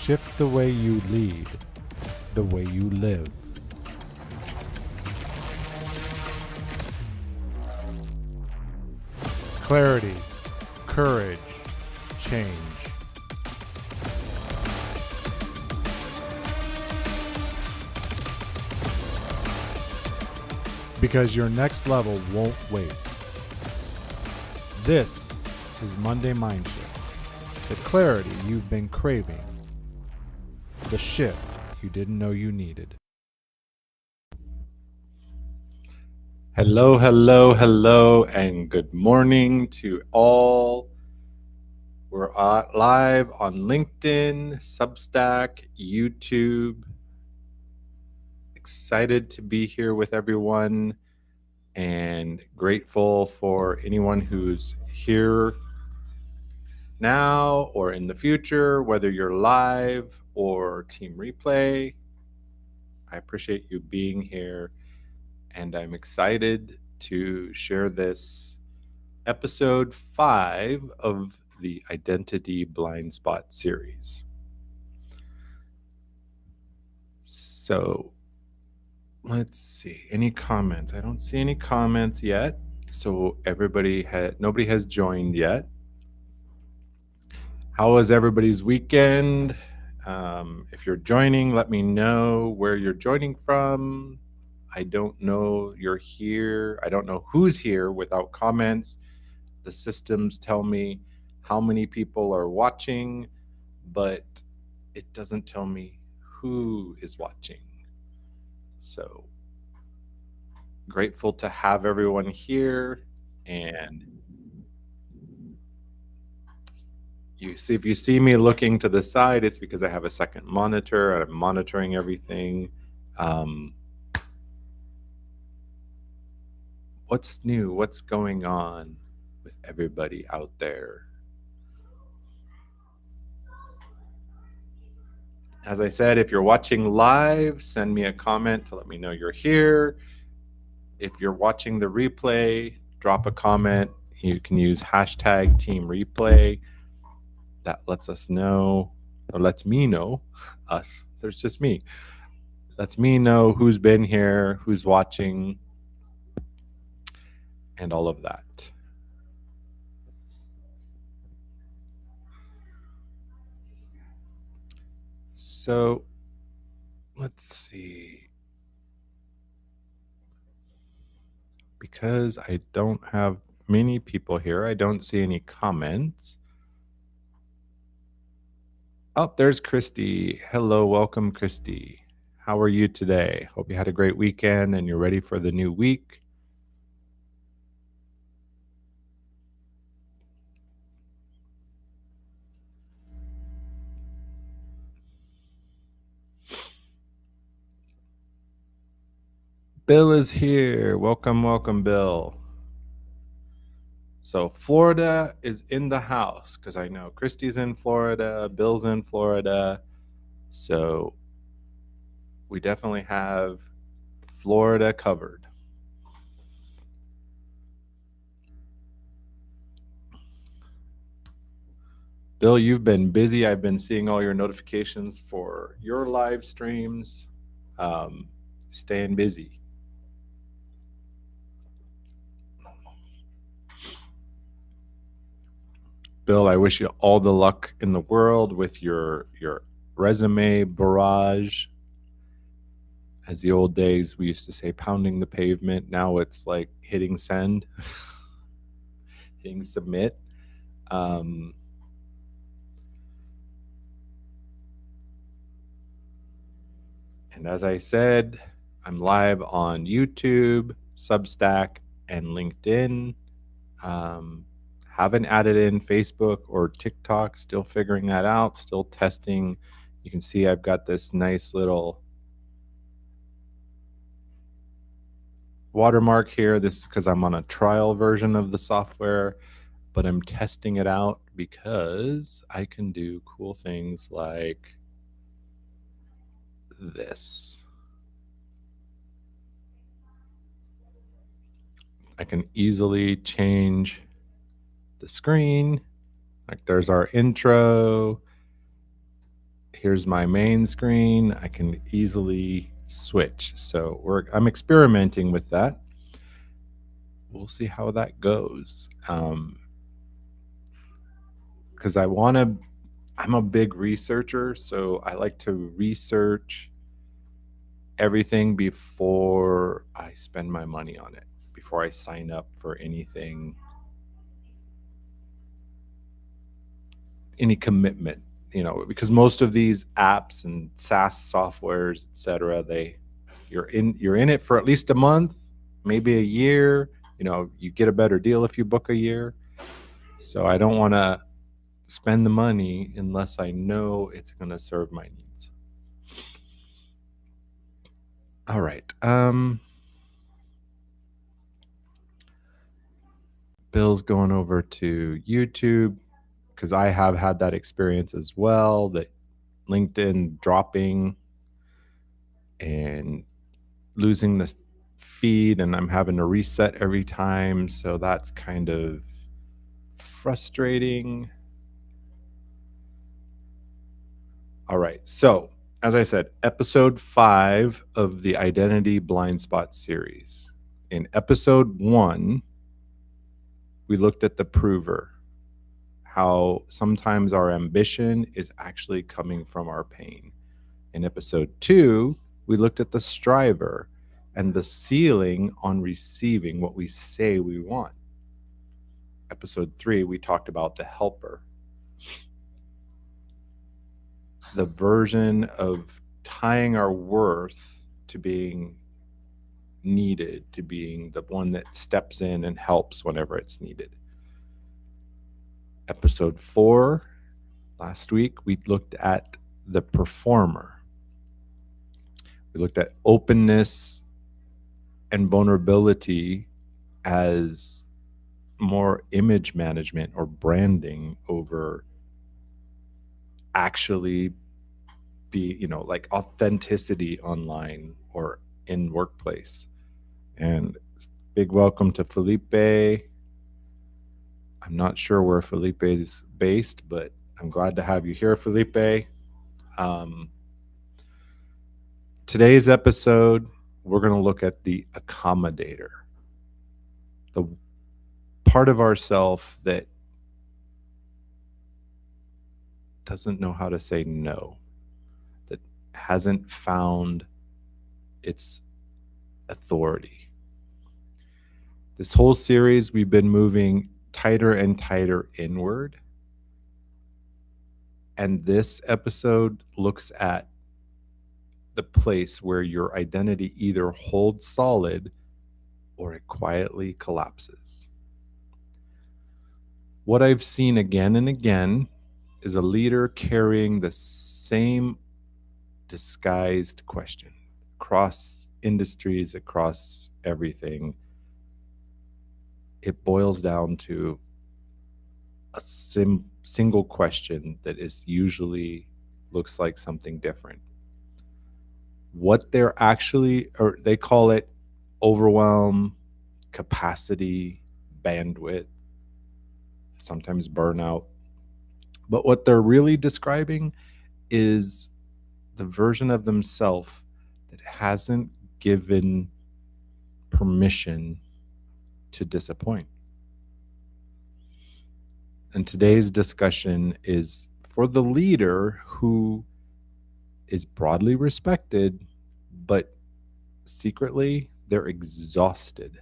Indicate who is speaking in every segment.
Speaker 1: shift the way you lead, the way you live. Clarity, courage, change. Because your next level won't wait. This is Monday MindShift, the clarity you've been craving, the shift you didn't know you needed. Hello, hello, hello, and good morning to all. We're live on LinkedIn, Substack, YouTube. Excited to be here with everyone and grateful for anyone who's here now or in the future, whether you're live or team replay. I appreciate you being here, and I'm excited to share this episode 5 of the Identity Blindspot series. So let's see, any comments? I don't see any comments yet. So nobody has joined yet. How was everybody's weekend? If you're joining, let me know where you're joining from. I don't know you're here. I don't know who's here without comments. The systems tell me how many people are watching, but it doesn't tell me who is watching. So grateful to have everyone here. And if you see me looking to the side, it's because I have a second monitor and I'm monitoring everything. What's new? What's going on with everybody out there? As I said, if you're watching live, send me a comment to let me know you're here. If you're watching the replay, drop a comment. You can use hashtag team replay. That lets us know, or lets me know, us, there's just me. Lets me know who's been here, who's watching, and all of that. So let's see. Because I don't have many people here, I don't see any comments. Oh, there's Christy. Hello, welcome, Christy. How are you today? Hope you had a great weekend and you're ready for the new week. Bill is here. Welcome, welcome, Bill. So Florida is in the house because I know Christy's in Florida, Bill's in Florida. So we definitely have Florida covered. Bill, you've been busy. I've been seeing all your notifications for your live streams. Staying busy. Bill, I wish you all the luck in the world with your resume barrage. As the old days, we used to say pounding the pavement. Now it's like hitting send, hitting submit. And as I said, I'm live on YouTube, Substack, and LinkedIn. Haven't added in Facebook or TikTok, still figuring that out, still testing. You can see I've got this nice little watermark here. This is because I'm on a trial version of the software, but I'm testing it out because I can do cool things like this. I can easily change the screen. Like there's our intro. here's my main screen. I can easily switch. So I'm experimenting with that. We'll see how that goes. Because I'm a big researcher, so I like to research everything before I spend my money on it, before I sign up for anything, any commitment, because most of these apps and SaaS softwares, etc., you're in it for at least a month, maybe a year. You get a better deal if you book a year. So I don't want to spend the money unless I know it's going to serve my needs. All right. Bill's going over to YouTube because I have had that experience as well, that LinkedIn dropping and losing the feed, and I'm having to reset every time. So that's kind of frustrating. All right. So, as I said, episode 5 of the Identity Blindspot series. In episode 1, we looked at the prover, how sometimes our ambition is actually coming from our pain. In episode 2, we looked at the striver and the ceiling on receiving what we say we want. Episode 3, we talked about the helper, the version of tying our worth to being needed, to being the one that steps in and helps whenever it's needed. Episode 4, last week, we looked at the performer. We looked at openness and vulnerability as more image management or branding over actually be, like authenticity online or in workplace. And big welcome to Felipe. I'm not sure where Felipe is based, but I'm glad to have you here, Felipe. Today's episode, we're going to look at the accommodator, the part of ourself that doesn't know how to say no, that hasn't found its authority. This whole series, we've been moving tighter and tighter inward. And this episode looks at the place where your identity either holds solid or it quietly collapses. What I've seen again and again is a leader carrying the same disguised question across industries, across everything. It boils down to a single question that is usually looks like something different. What they're actually, or they call it overwhelm, capacity, bandwidth, sometimes burnout. But what they're really describing is the version of themselves that hasn't given permission to disappoint. And today's discussion is for the leader who is broadly respected, but secretly they're exhausted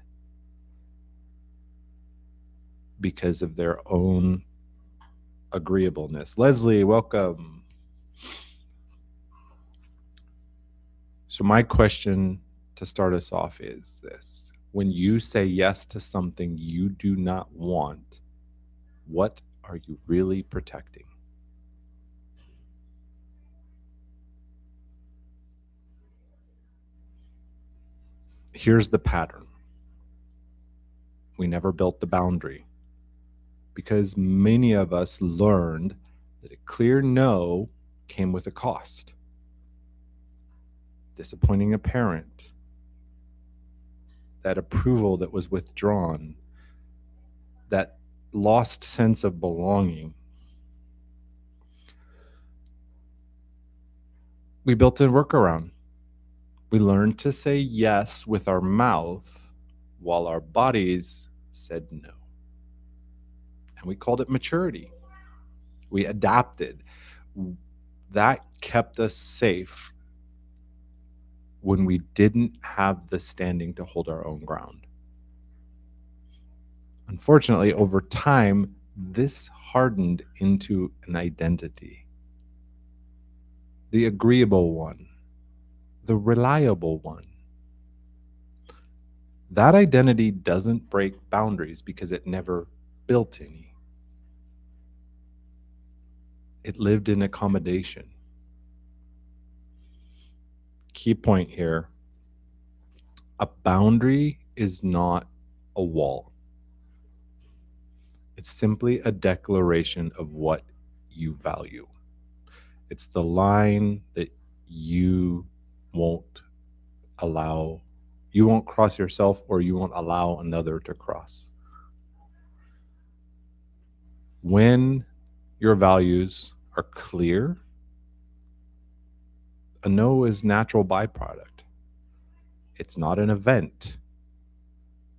Speaker 1: because of their own agreeableness. Leslie, welcome. So my question to start us off is this: when you say yes to something you do not want, what are you really protecting? Here's the pattern. We never built the boundary because many of us learned that a clear no came with a cost. Disappointing a parent, that approval that was withdrawn, that lost sense of belonging. We built a workaround. We learned to say yes with our mouth while our bodies said no. And we called it maturity. We adapted. That kept us safe when we didn't have the standing to hold our own ground. Unfortunately, over time, this hardened into an identity. The agreeable one, the reliable one. That identity doesn't break boundaries because it never built any. It lived in accommodation. Key point here: a boundary is not a wall. It's simply a declaration of what you value. It's the line that you won't allow, you won't cross yourself, or you won't allow another to cross. When your values are clear, a no is natural byproduct. It's not an event.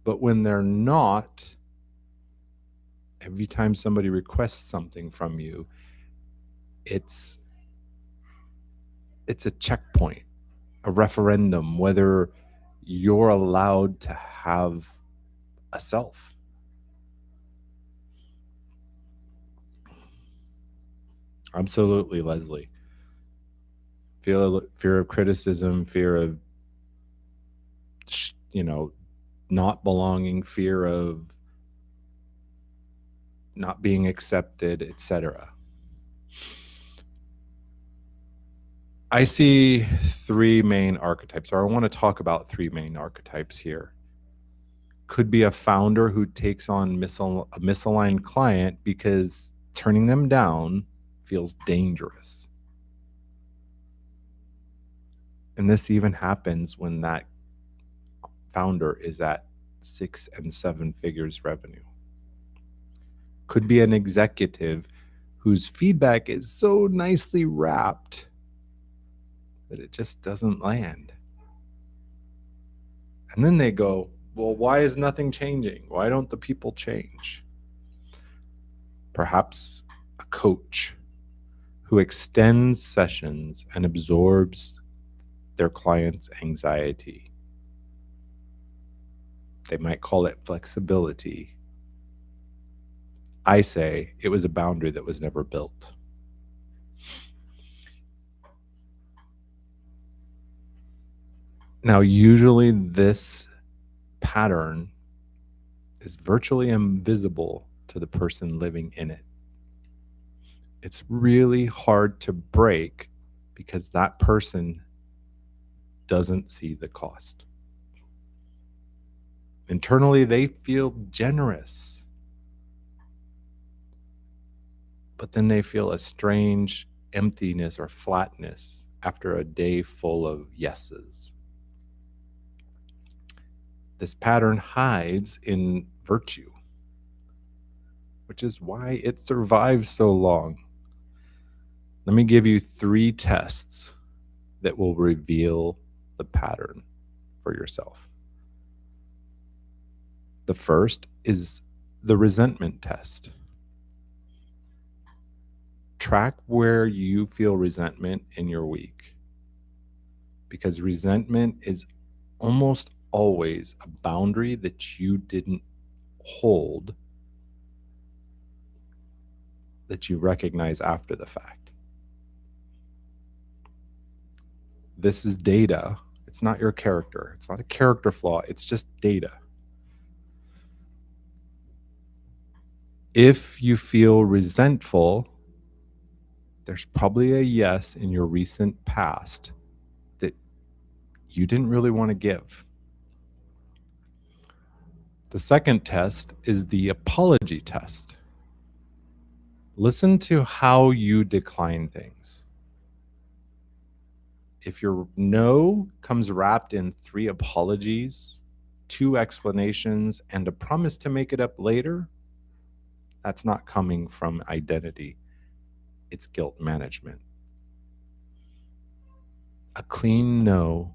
Speaker 1: But when they're not, every time somebody requests something from you, it's a checkpoint, a referendum, whether you're allowed to have a self. Absolutely, Leslie. Fear of criticism, fear of, not belonging, fear of not being accepted, etc. I see three main archetypes, or I want to talk about three main archetypes here. Could be a founder who takes on a misaligned client because turning them down feels dangerous. And this even happens when that founder is at 6 and 7 figures revenue. Could be an executive whose feedback is so nicely wrapped that it just doesn't land. And then they go, well, why is nothing changing? Why don't the people change? Perhaps a coach who extends sessions and absorbs their client's anxiety. They might call it flexibility. I say it was a boundary that was never built. Now, usually this pattern is virtually invisible to the person living in it. It's really hard to break because that person doesn't see the cost. Internally, they feel generous, but then they feel a strange emptiness or flatness after a day full of yeses. This pattern hides in virtue, which is why it survives so long. Let me give you 3 tests that will reveal the pattern for yourself. The first is the resentment test. Track where you feel resentment in your week, because resentment is almost always a boundary that you didn't hold, that you recognize after the fact. This is data. It's not your character. It's not a character flaw. It's just data. If you feel resentful, there's probably a yes in your recent past that you didn't really want to give. The second test is the apology test. Listen to how you decline things. If your no comes wrapped in 3 apologies, 2 explanations, and a promise to make it up later, that's not coming from identity. It's guilt management. A clean no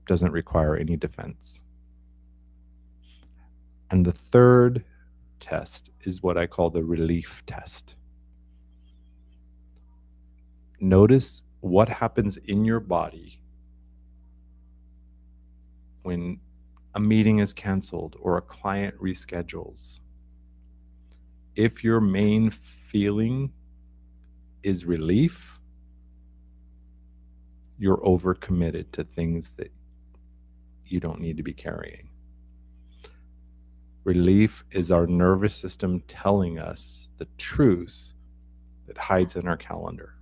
Speaker 1: doesn't require any defense. And the third test is what I call the relief test. Notice what happens in your body when a meeting is canceled or a client reschedules. If your main feeling is relief, you're overcommitted to things that you don't need to be carrying. Relief is our nervous system telling us the truth that hides in our calendar.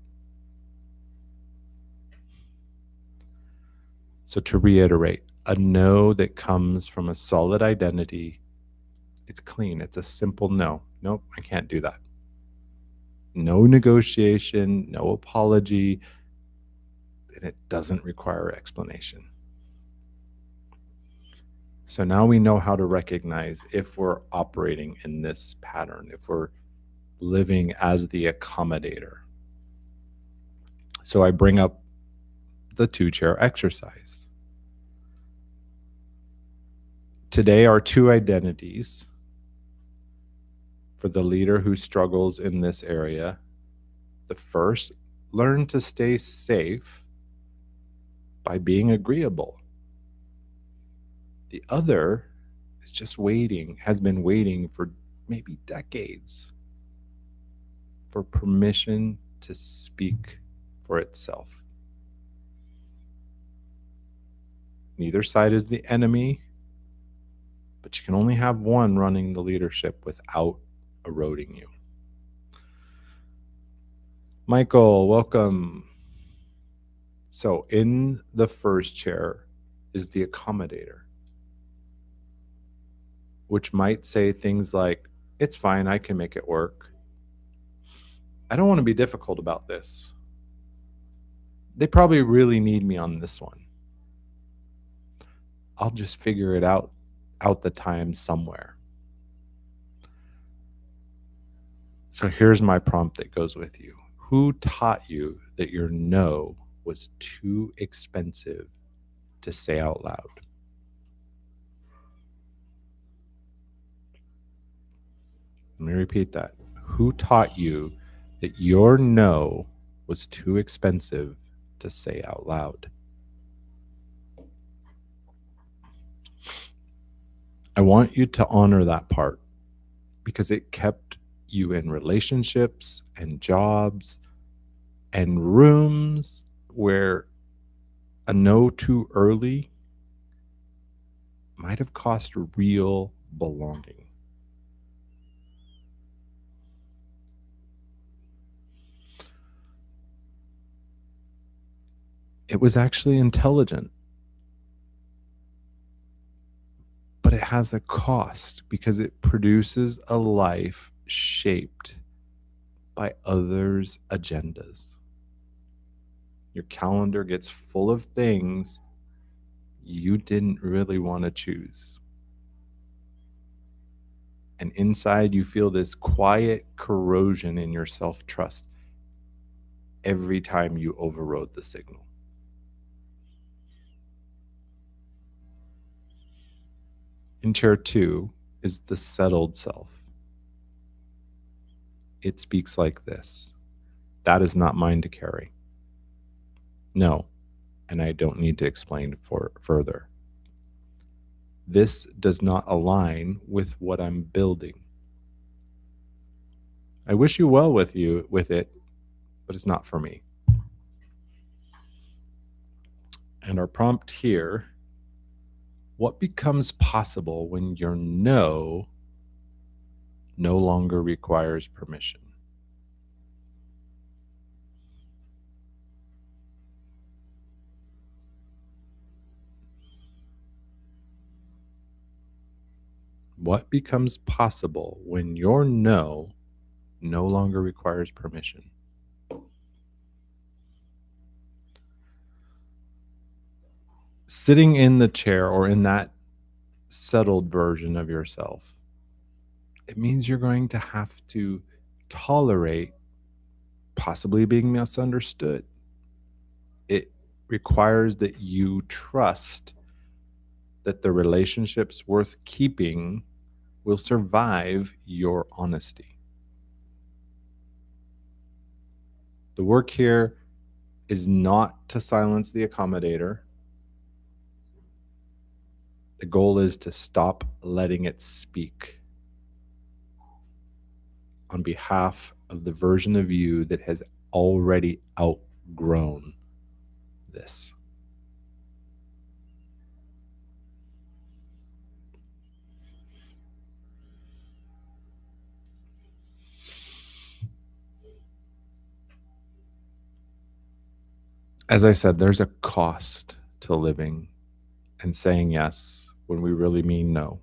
Speaker 1: So to reiterate, a no that comes from a solid identity, it's clean. It's a simple no. Nope, I can't do that. No negotiation, no apology, and it doesn't require explanation. So now we know how to recognize if we're operating in this pattern, if we're living as the accommodator. So I bring up the 2-chair exercise. Today are 2 identities for the leader who struggles in this area. The first, learn to stay safe by being agreeable. The other is just waiting, has been waiting for maybe decades for permission to speak for itself. Neither side is the enemy, but you can only have one running the leadership without eroding you. Michael, welcome. So in the first chair is the accommodator, which might say things like, it's fine, I can make it work. I don't want to be difficult about this. They probably really need me on this one. I'll just figure it out the time somewhere. So here's my prompt that goes with you. Who taught you that your no was too expensive to say out loud? Let me repeat that. Who taught you that your no was too expensive to say out loud? I want you to honor that part because it kept you in relationships and jobs and rooms where a no too early might have cost real belonging. It was actually intelligent, but it has a cost because it produces a life shaped by others' agendas. Your calendar gets full of things you didn't really want to choose. And inside, you feel this quiet corrosion in your self-trust every time you overrode the signal. In chair 2 is the settled self. It speaks like this: that is not mine to carry. No, and I don't need to explain further. This does not align with what I'm building. I wish you well with it, but it's not for me. And our prompt here: what becomes possible when your no longer requires permission? What becomes possible when your no longer requires permission? Sitting in the chair or in that settled version of yourself, it means you're going to have to tolerate possibly being misunderstood. It requires that you trust that the relationships worth keeping will survive your honesty. The work here is not to silence the accommodator. The goal is to stop letting it speak on behalf of the version of you that has already outgrown this. As I said, there's a cost to living and saying yes when we really mean no,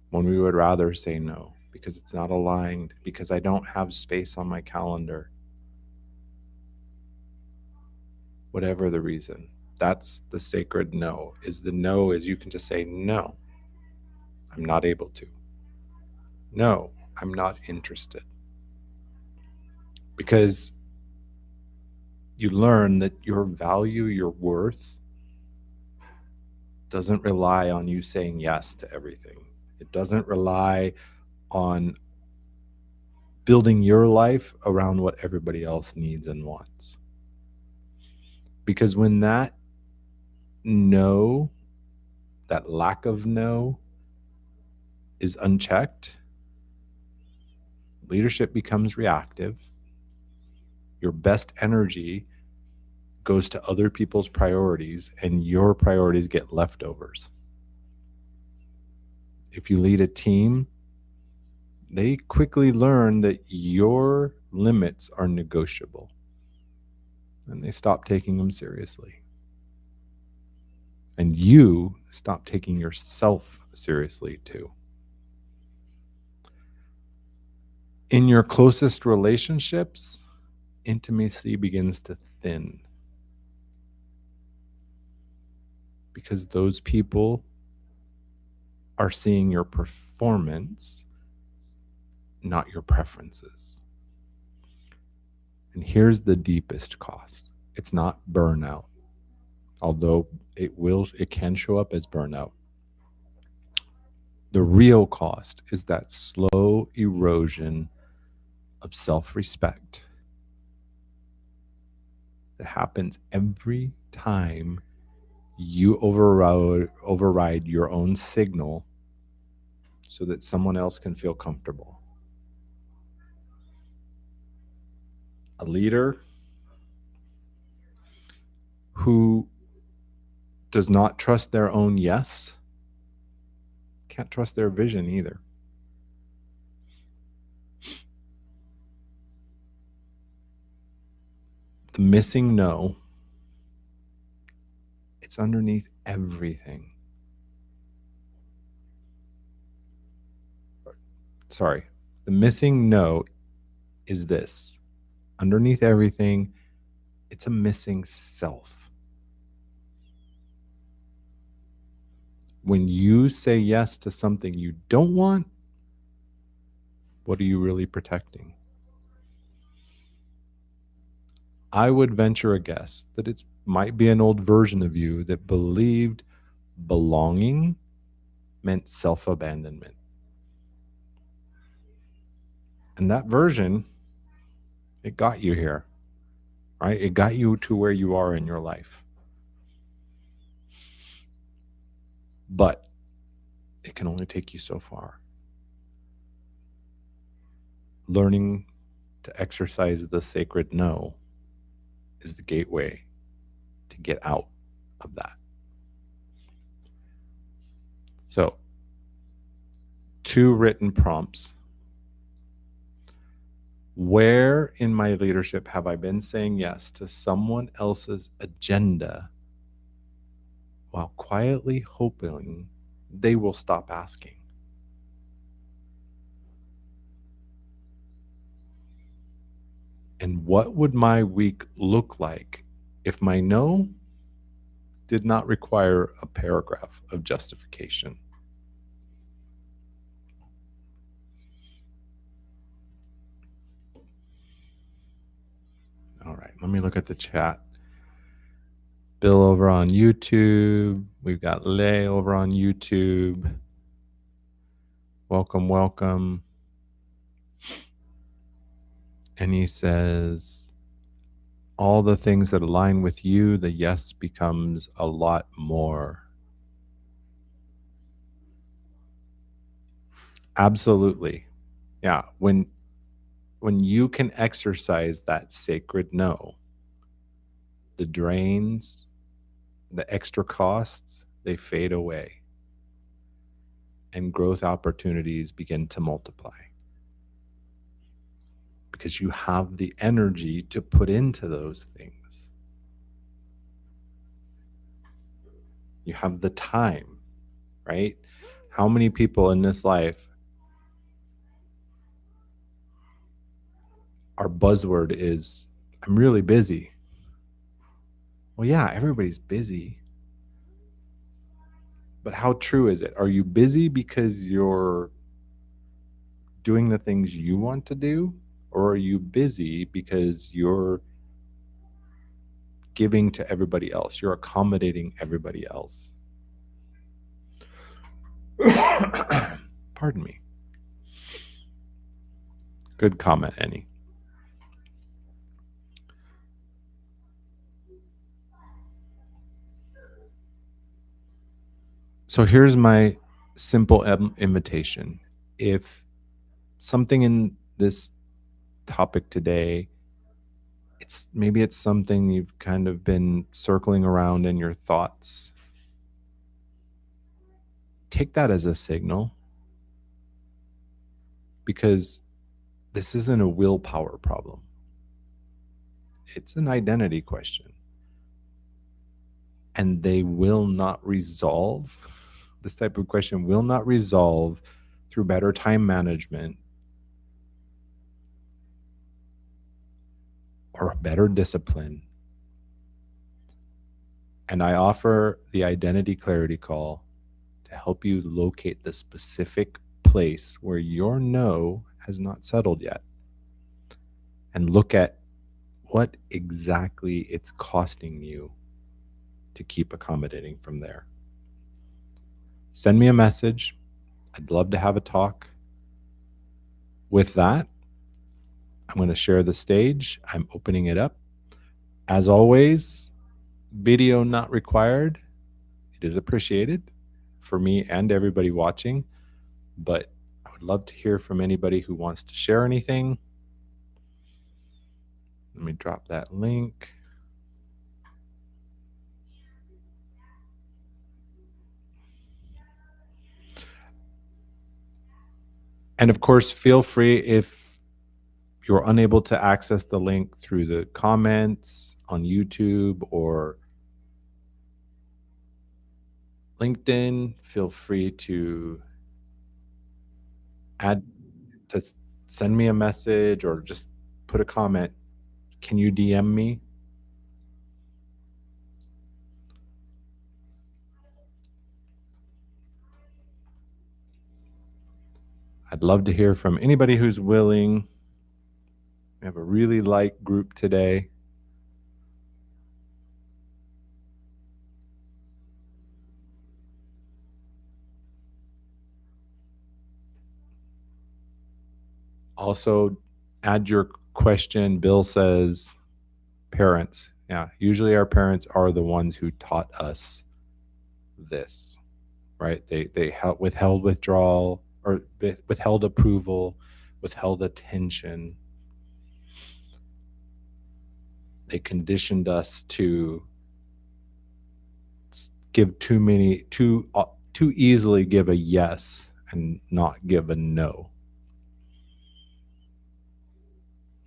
Speaker 1: when we would rather say no because it's not aligned, because I don't have space on my calendar. Whatever the reason, that's the sacred no. Is the no is you can just say, no, I'm not able to. No, I'm not interested. Because you learn that your value, your worth, doesn't rely on you saying yes to everything. It doesn't rely on building your life around what everybody else needs and wants. Because when that no, that lack of no, is unchecked, leadership becomes reactive. Your best energy goes to other people's priorities, and your priorities get leftovers. If you lead a team, they quickly learn that your limits are negotiable, and they stop taking them seriously. And you stop taking yourself seriously too. In your closest relationships, intimacy begins to thin because those people are seeing your performance, not your preferences. And here's the deepest cost. It's not burnout, although it can show up as burnout. The real cost is that slow erosion of self-respect that happens every time you override your own signal so that someone else can feel comfortable. A leader who does not trust their own yes can't trust their vision either. The missing no, it's underneath everything. Sorry. The missing no is this. Underneath everything, it's a missing self. When you say yes to something you don't want, what are you really protecting? I would venture a guess that it might be an old version of you that believed belonging meant self-abandonment. And that version, it got you here, right? It got you to where you are in your life. But it can only take you so far. Learning to exercise the sacred no is the gateway to get out of that. So, 2 written prompts. Where in my leadership have I been saying yes to someone else's agenda while quietly hoping they will stop asking? And what would my week look like if my no did not require a paragraph of justification? All right, let me look at the chat. Bill over on YouTube. We've got Lay over on YouTube. Welcome, welcome. And he says, all the things that align with you, the yes becomes a lot more. Absolutely. Yeah. When you can exercise that sacred no, the drains, the extra costs, they fade away and growth opportunities begin to multiply because you have the energy to put into those things. You have the time, right? How many people in this life, our buzzword is, I'm really busy. Well, yeah, everybody's busy. But how true is it? Are you busy because you're doing the things you want to do? Or are you busy because you're giving to everybody else? You're accommodating everybody else. Pardon me. Good comment, Annie. So here's my simple invitation. If something in this topic today, maybe it's something you've kind of been circling around in your thoughts, take that as a signal, because this isn't a willpower problem. It's an identity question. And they will not resolve, this type of question will not resolve through better time management or better discipline. And I offer the identity clarity call to help you locate the specific place where your no has not settled yet and look at what exactly it's costing you to keep accommodating from there. Send me a message. I'd love to have a talk. With that, I'm going to share the stage. I'm opening it up. As always, video not required. It is appreciated for me and everybody watching, but I would love to hear from anybody who wants to share anything. Let me drop that link. And of course, feel free, if you're unable to access the link through the comments on YouTube or LinkedIn, feel free to send me a message or just put a comment. Can you DM me? I'd love to hear from anybody who's willing. We have a really light group today. Also, add your question. Bill says parents. Yeah, usually our parents are the ones who taught us this, right? They withheld withdrawal or withheld approval, withheld attention. They conditioned us to give too easily give a yes and not give a no.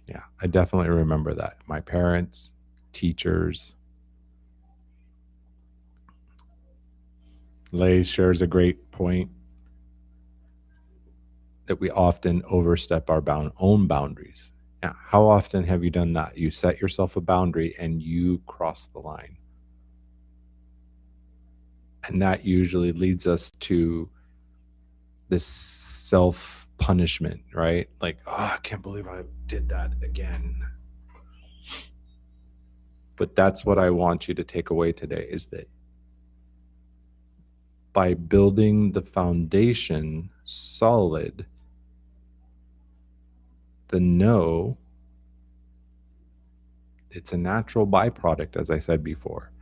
Speaker 1: Yeah, I definitely remember that. My parents, teachers. Lay shares a great point that we often overstep our own boundaries. Yeah, how often have you done that? You set yourself a boundary and you cross the line. And that usually leads us to this self-punishment, right? Like, oh, I can't believe I did that again. But that's what I want you to take away today, is that by building the foundation solid, the no, it's a natural byproduct, as I said before.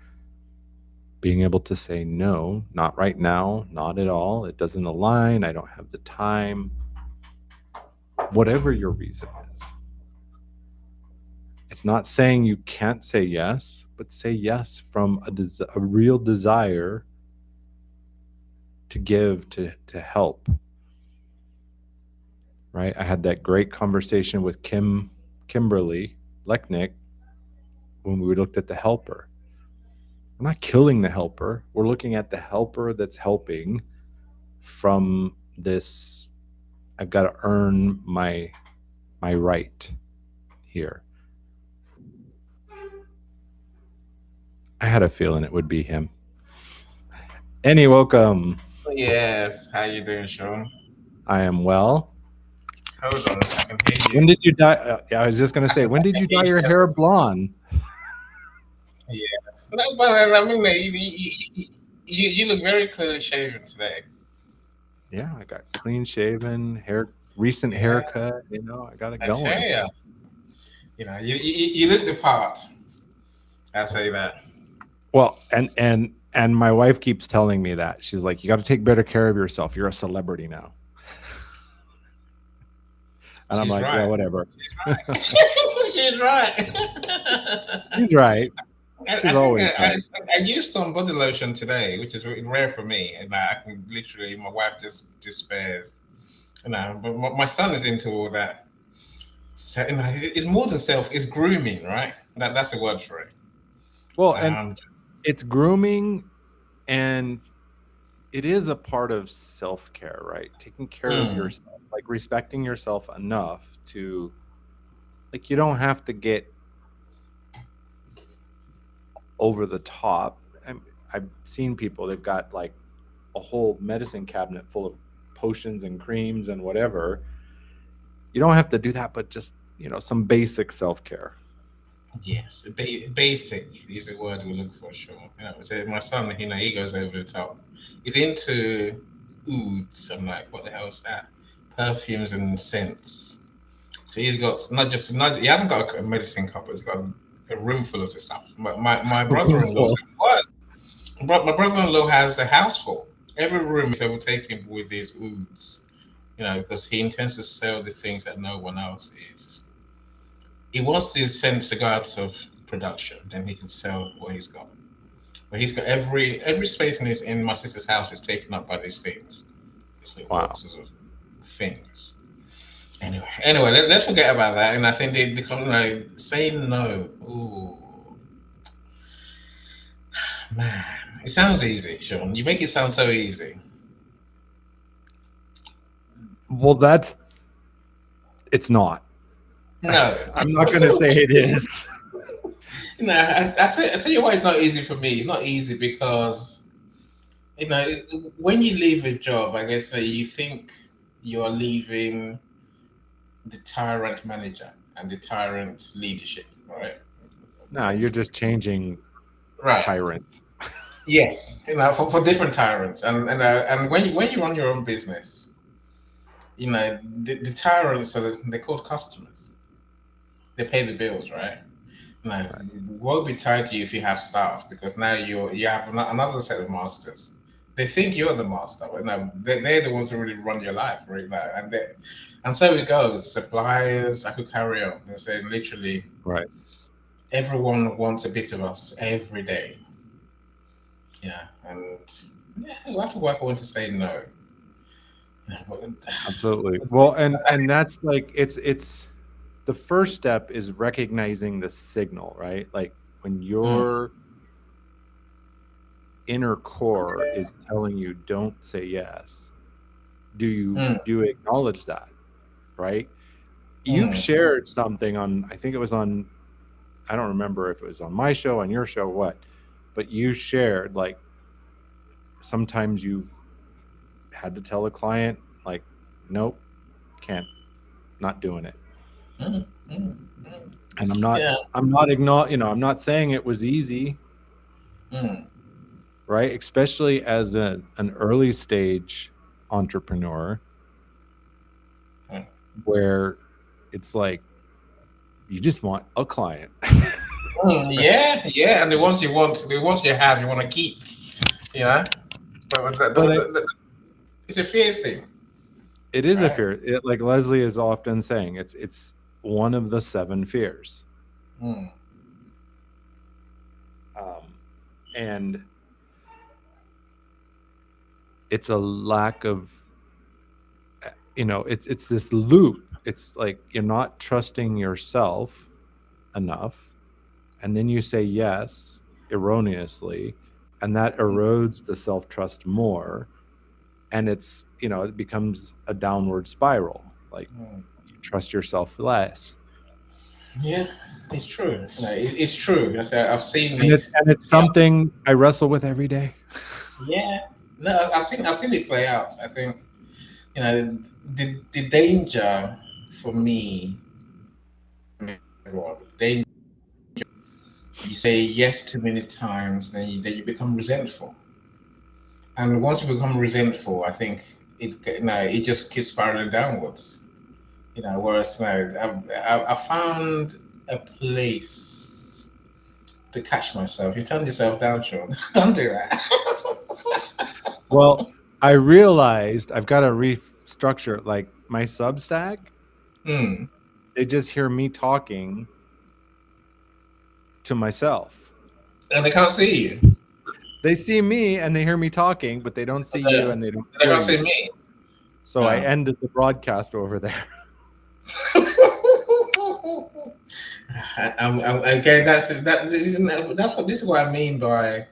Speaker 1: Being able to say no, not right now, not at all, it doesn't align, I don't have the time, whatever your reason is. It's not saying you can't say yes, but say yes from a real desire to give, to help. Right? I had that great conversation with Kimberly Lechnick when we looked at the helper. We're not killing the helper. We're looking at the helper that's helping from this, I've got to earn my right here. I had a feeling it would be him. Annie, welcome.
Speaker 2: Yes, how you doing, Sean?
Speaker 1: I am well.
Speaker 2: Hold on, I can hear
Speaker 1: When
Speaker 2: you.
Speaker 1: did you dye? I was just going to
Speaker 2: I
Speaker 1: say,
Speaker 2: can,
Speaker 1: when
Speaker 2: I
Speaker 1: did
Speaker 2: can
Speaker 1: you
Speaker 2: hear
Speaker 1: dye
Speaker 2: you
Speaker 1: your hair
Speaker 2: separately.
Speaker 1: blonde?
Speaker 2: Yes. No, but I mean, you look very clearly shaven today.
Speaker 1: Yeah, I got clean shaven, recent
Speaker 2: Yeah,
Speaker 1: haircut. I got it
Speaker 2: I tell
Speaker 1: going.
Speaker 2: you, you look the part. I'll say that.
Speaker 1: Well, and my wife keeps telling me that. She's like, "You got to take better care of yourself. You're a celebrity now." And I'm
Speaker 2: She's
Speaker 1: like, "Yeah,
Speaker 2: right.
Speaker 1: whatever."
Speaker 2: She's right.
Speaker 1: She's right.
Speaker 2: I
Speaker 1: She's
Speaker 2: think
Speaker 1: always right.
Speaker 2: I used some body lotion today, which is rare for me, and I can literally, my wife just despairs. But my son is into all that. So, it's more than self. It's grooming, right? That's a word for it.
Speaker 1: Well, and
Speaker 2: Um,
Speaker 1: it's grooming, and it is a part of self-care, right? Taking care of
Speaker 2: mm,
Speaker 1: yourself, like respecting yourself enough to, like, you don't have to get over the top. I've seen people, they've got like a whole medicine cabinet full of potions and creams and whatever. You don't have to do that, but just, some basic self-care.
Speaker 2: yes, basic is a word we look for, sure. So my son, he goes over the top. He's into ouds. I'm like, what the hell is that? Perfumes and scents. So he's got not he hasn't got a medicine cup, but he's got a room full of the stuff. My brother-in-law's
Speaker 1: Roomful.
Speaker 2: worse. But my brother-in-law has a house full. Every room is overtaken with these ouds, because he intends to sell the things that no one else is. He wants these scents to go out of production, then he can sell what he's got. But he's got every space in my sister's house is taken up by these things, these little
Speaker 1: Wow.
Speaker 2: boxes of things. Anyway, let's forget about that. And I think they become like saying no. Ooh, man, it sounds easy, Sean. You make it sound so easy.
Speaker 1: Well, it's not.
Speaker 2: No,
Speaker 1: I'm not going to say it is.
Speaker 2: I tell you why it's not easy for me. It's not easy because you know when you leave a job, I guess you think you're leaving the tyrant manager and the tyrant leadership, right?
Speaker 1: No, you're just changing
Speaker 2: Right.
Speaker 1: tyrant.
Speaker 2: Yes, for different tyrants, and when you run your own business, the tyrants they're called customers. They pay the bills, right? Now,
Speaker 1: Right.
Speaker 2: woe be tied to you if you have staff because now you have another set of masters. They think you're the master, but no, they're the ones who really run your life right now, and so it goes. Suppliers, I could carry on and say literally
Speaker 1: Right.
Speaker 2: everyone wants a bit of us every day, and yeah, we have to work on to say no. Yeah,
Speaker 1: Absolutely. Well, and that's like, it's the first step is recognizing the signal, right? Like when
Speaker 2: mm,
Speaker 1: your inner core is telling you don't say yes,
Speaker 2: mm,
Speaker 1: do you acknowledge that, right? You've
Speaker 2: mm,
Speaker 1: shared something on, I think it was on, I don't remember if it was on my show, on your show, what, but you shared like sometimes you've had to tell a client like, nope, can't, not doing it.
Speaker 2: mm, mm, mm.
Speaker 1: And
Speaker 2: Yeah.
Speaker 1: I'm not saying it was easy,
Speaker 2: Mm.
Speaker 1: right? Especially as an early stage entrepreneur
Speaker 2: Mm.
Speaker 1: where it's like you just want a client.
Speaker 2: Yeah, yeah, and the ones you have, you want to keep. You know, but
Speaker 1: But
Speaker 2: it's a fear thing,
Speaker 1: it is a
Speaker 2: right?
Speaker 1: fear. Like Leslie is often saying, it's one of the seven fears.
Speaker 2: Mm.
Speaker 1: Um, and it's a lack of it's this loop. It's like you're not trusting yourself enough, and then you say yes erroneously, and that erodes the self-trust more, and it becomes a downward spiral. Like
Speaker 2: Mm.
Speaker 1: you trust yourself less.
Speaker 2: Yeah, it's true. No, it's true. I've seen
Speaker 1: And
Speaker 2: it.
Speaker 1: it's
Speaker 2: Yeah,
Speaker 1: something I wrestle with every day.
Speaker 2: yeah. No, I've seen it play out. I think the danger for me, the danger, you say yes too many times, then you become resentful, and once you become resentful, I think it just keeps spiraling downwards. Whereas I found a place to catch myself. You turn yourself down, Sean. Don't do that.
Speaker 1: Well, I realized I've got to restructure like my Substack.
Speaker 2: Hmm.
Speaker 1: They just hear me talking to myself.
Speaker 2: And they can't see you.
Speaker 1: They see me and they hear me talking, but they don't see you
Speaker 2: They
Speaker 1: and they don't
Speaker 2: they
Speaker 1: hear
Speaker 2: can't see
Speaker 1: you.
Speaker 2: me.
Speaker 1: So I
Speaker 2: No.
Speaker 1: ended the broadcast over there.
Speaker 2: Again, that's what I mean by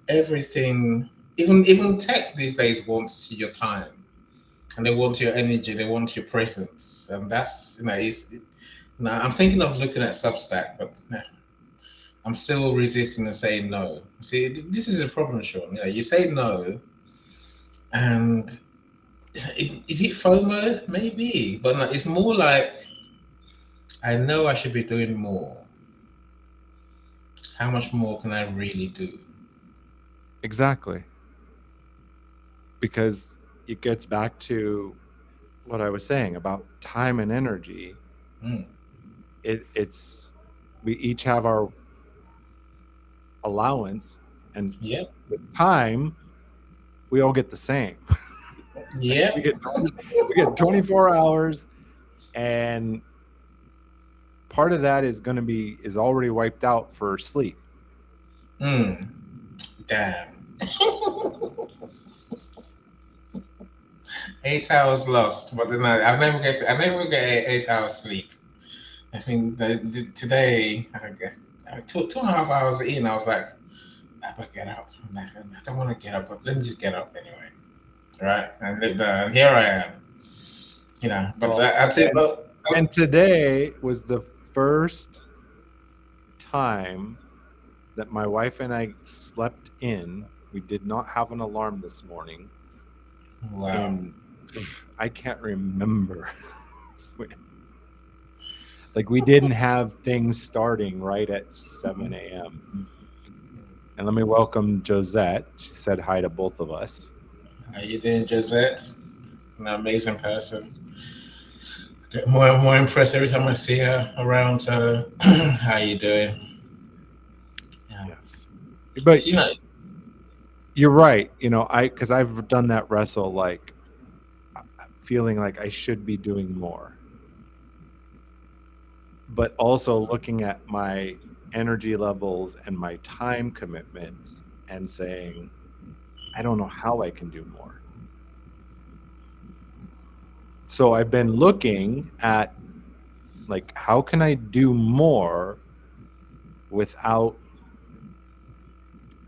Speaker 2: everything. Even tech these days wants your time, and they want your energy, they want your presence, and that's I'm thinking of looking at Substack, but I'm still resisting and saying no. See, this is a problem, Sean. You say no, and is it FOMO? Maybe, but no, it's more like I know I should be doing more. How much more can I really do?
Speaker 1: Exactly. Because it gets back to what I was saying about time and energy.
Speaker 2: Mm.
Speaker 1: It's we each have our allowance, and
Speaker 2: Yep.
Speaker 1: with time, we all get the same. Like
Speaker 2: Yep.
Speaker 1: we get 24 hours, and part of that is already wiped out for sleep.
Speaker 2: Mm. Damn. 8 hours lost, but then I never get 8 hours sleep. I think today two and a half hours in, I was like, I better get up. I don't want to get up, but let me just get up anyway. Right? And here I am. But
Speaker 1: Well,
Speaker 2: I'd say, but
Speaker 1: and today was the first time that my wife and I slept in. We did not have an alarm this morning,
Speaker 2: wow.
Speaker 1: and I can't remember. Like we didn't have things starting right at 7 a.m. And let me welcome Josette. She said hi to both of us.
Speaker 2: How you doing, Josette? An amazing person. Get more and more impressed every time I see her around. So, how you doing? Yeah.
Speaker 1: Yes. But
Speaker 2: You know,
Speaker 1: you're right. Because I've done that wrestle, like feeling like I should be doing more, but also looking at my energy levels and my time commitments and saying, I don't know how I can do more. So I've been looking at like, how can I do more without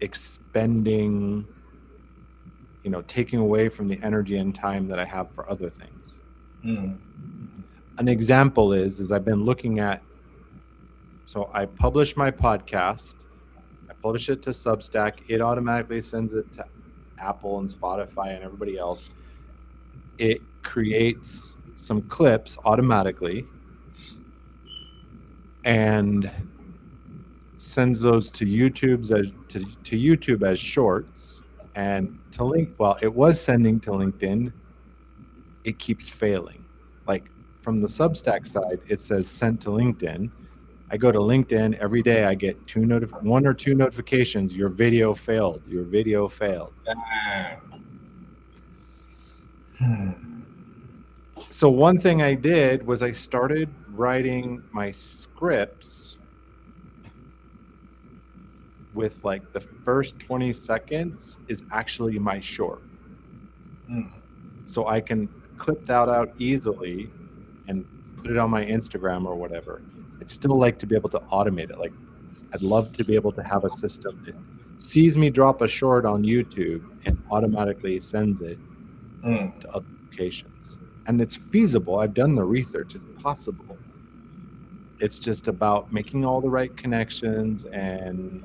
Speaker 1: expending, taking away from the energy and time that I have for other things.
Speaker 2: mm,
Speaker 1: An example is I've been looking at, so I publish my podcast, I publish it to Substack, it automatically sends it to Apple and Spotify and everybody else. It creates some clips automatically. and sends those to YouTube as shorts, and to link. Well, it was sending to LinkedIn. It keeps failing. Like from the Substack side, it says sent to LinkedIn. I go to LinkedIn every day. I get one or two notifications. Your video failed. Your video failed.
Speaker 2: Hmm.
Speaker 1: So one thing I did was I started writing my scripts with like the first 20 seconds is actually my short.
Speaker 2: Hmm.
Speaker 1: So I can clip that out easily and put it on my Instagram or whatever. I'd still like to be able to automate it. Like I'd love to be able to have a system that sees me drop a short on YouTube and automatically sends it
Speaker 2: Hmm.
Speaker 1: to other locations. And it's feasible. I've done the research. It's possible. It's just about making all the right connections and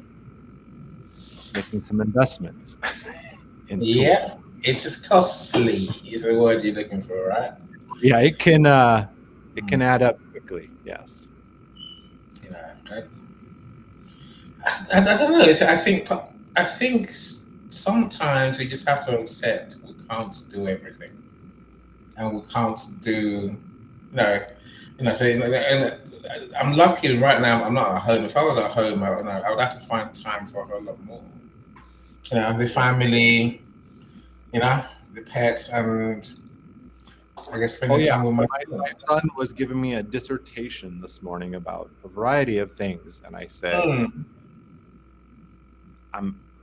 Speaker 1: making some investments in tools.
Speaker 2: Yeah, it is costly. Is the word you're looking for, right?
Speaker 1: Yeah, it can
Speaker 2: Hmm.
Speaker 1: add up quickly. Yes.
Speaker 2: You know, I don't know. I think sometimes we just have to accept we can't do everything, and we can't do, you know, So and I'm lucky right now. I'm not at home. If I was at home, I would have to find time for a whole lot more. The
Speaker 1: Yeah.
Speaker 2: family, you know, the pets, and I guess
Speaker 1: Oh
Speaker 2: spending
Speaker 1: yeah.
Speaker 2: time with
Speaker 1: So
Speaker 2: my
Speaker 1: my
Speaker 2: son.
Speaker 1: son was giving me a dissertation this morning about a variety of things, and I said,
Speaker 2: Mm,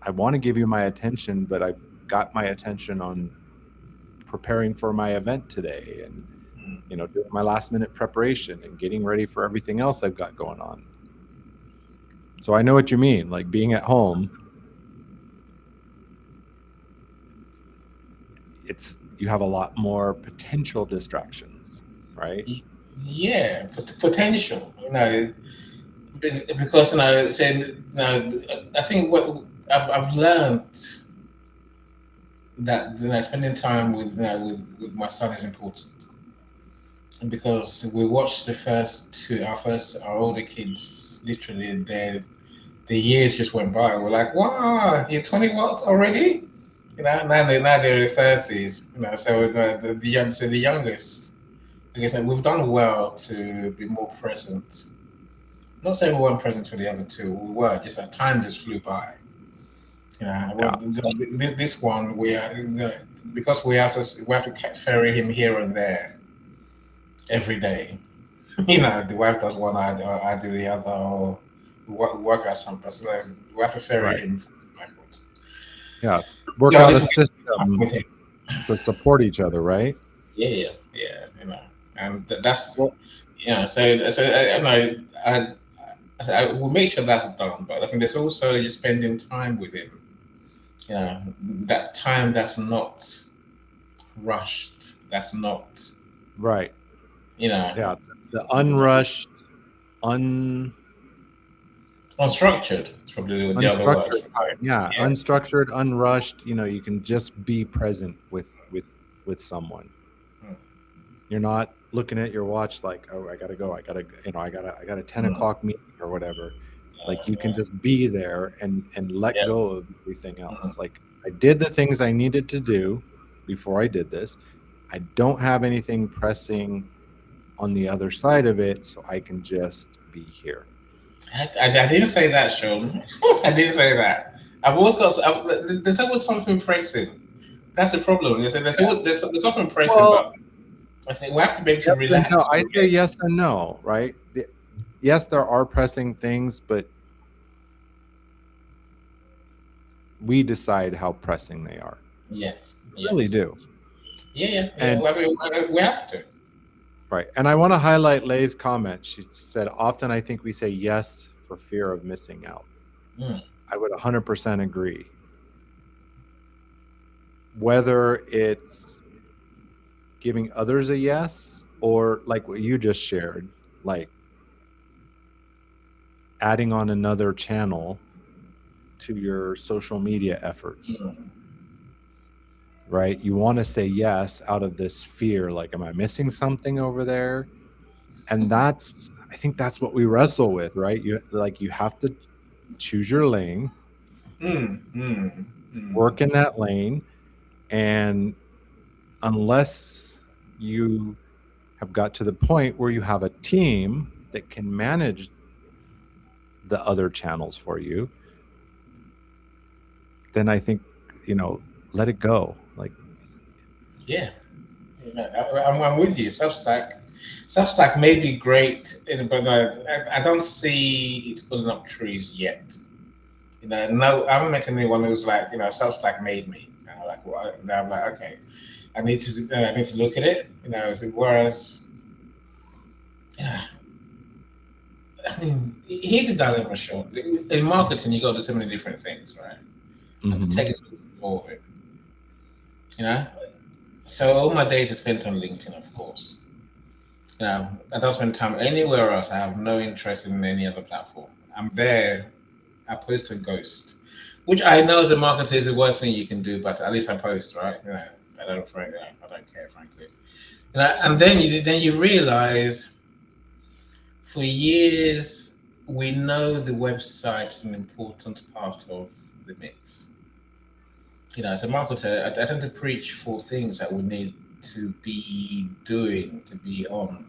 Speaker 1: I want to give you my attention, but I've got my attention on preparing for my event today, and doing my last minute preparation and getting ready for everything else I've got going on. So I know what you mean. Like being at home, you have a lot more potential distractions, right?
Speaker 2: yeah, potential. Because I think what I've learned that spending time with my son is important, because we watched our older kids, literally the years just went by. We're like, wow, you're 20 what already? Now they're in their 30s. So the youngest. Like I said, we've done well to be more present. Not saying we weren't present for the other two. We were. Just that time just flew by.
Speaker 1: Yeah.
Speaker 2: This one because we have to ferry him here and there every day. The wife does one, I do the other, or we work at some place. So we have to ferry
Speaker 1: Right.
Speaker 2: him backwards.
Speaker 1: Yeah. Work
Speaker 2: So
Speaker 1: out a
Speaker 2: this week,
Speaker 1: system
Speaker 2: with him.
Speaker 1: to support each other, right?
Speaker 2: Yeah, yeah, and that's
Speaker 1: Well,
Speaker 2: I will make sure that's done. But I think there's also just spending time with him. That time that's not rushed. That's not,
Speaker 1: right.
Speaker 2: you know,
Speaker 1: Yeah. The unrushed, un
Speaker 2: unstructured. It's probably the other word
Speaker 1: unstructured
Speaker 2: for
Speaker 1: time.
Speaker 2: it.
Speaker 1: Yeah.
Speaker 2: Yeah.
Speaker 1: Unstructured, unrushed, you can just be present with someone.
Speaker 2: Mm,
Speaker 1: You're not looking at your watch like, oh, I gotta go. I got a 10 o'clock meeting or whatever. Like you can
Speaker 2: yeah.
Speaker 1: just be there and let
Speaker 2: Yeah.
Speaker 1: go of everything
Speaker 2: Mm.
Speaker 1: else. Like I did the things I needed to do before I did this. I don't have anything pressing on the other side of it, so I can just be here.
Speaker 2: I didn't say that, Sean. I didn't say that. I've always got. There's always something pressing. That's the problem. There's something pressing,
Speaker 1: Well,
Speaker 2: but I think we have to be able to
Speaker 1: yes and no.
Speaker 2: relax.
Speaker 1: I say yes and no, right? Yes, there are pressing things, but we decide how pressing they are.
Speaker 2: Yes,
Speaker 1: We really
Speaker 2: yes,
Speaker 1: do.
Speaker 2: yeah, yeah, yeah.
Speaker 1: And
Speaker 2: We have to.
Speaker 1: right. And I want to highlight Lay's comment. She said, often I think we say yes for fear of missing out.
Speaker 2: Mm.
Speaker 1: I would 100% agree. Whether it's giving others a yes or like what you just shared, like adding on another channel to your social media efforts,
Speaker 2: Mm.
Speaker 1: right? You want to say yes out of this fear, like, am I missing something over there? And I think that's what we wrestle with, right? You have to choose your lane,
Speaker 2: Mm, mm,
Speaker 1: work
Speaker 2: mm.
Speaker 1: in that lane, and unless you have got to the point where you have a team that can manage the other channels for you, then I think, you know, let it go. Like,
Speaker 2: Yeah, I'm with you. Substack may be great, but I don't see it pulling up trees yet. No, I haven't met anyone who's like, Substack made me. Like, what? And I'm like, okay, I need to look at it. Whereas, yeah, I mean, here's a dilemma, Sean. In marketing, you got to do so many different things, right? And the
Speaker 1: mhm.
Speaker 2: tech is always evolving. You know, so all my days are spent on LinkedIn, of course. I don't spend time anywhere else. I have no interest in any other platform. I'm there. I post a ghost, which I know as a marketer is the worst thing you can do, but at least I post, right? I don't care, frankly. And then you realize for years we know the website's an important part of the mix. As a marketer, I tend to preach for things that we need to be doing, to be on.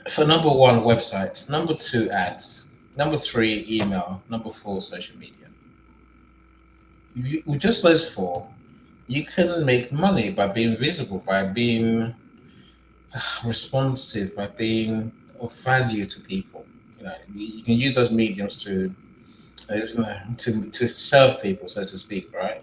Speaker 2: For number one, websites. Number two, ads. Number three, email. Number four, social media. With just those four, you can make money by being visible, by being responsive, by being of value to people. You can use those mediums to serve people, so to speak, right?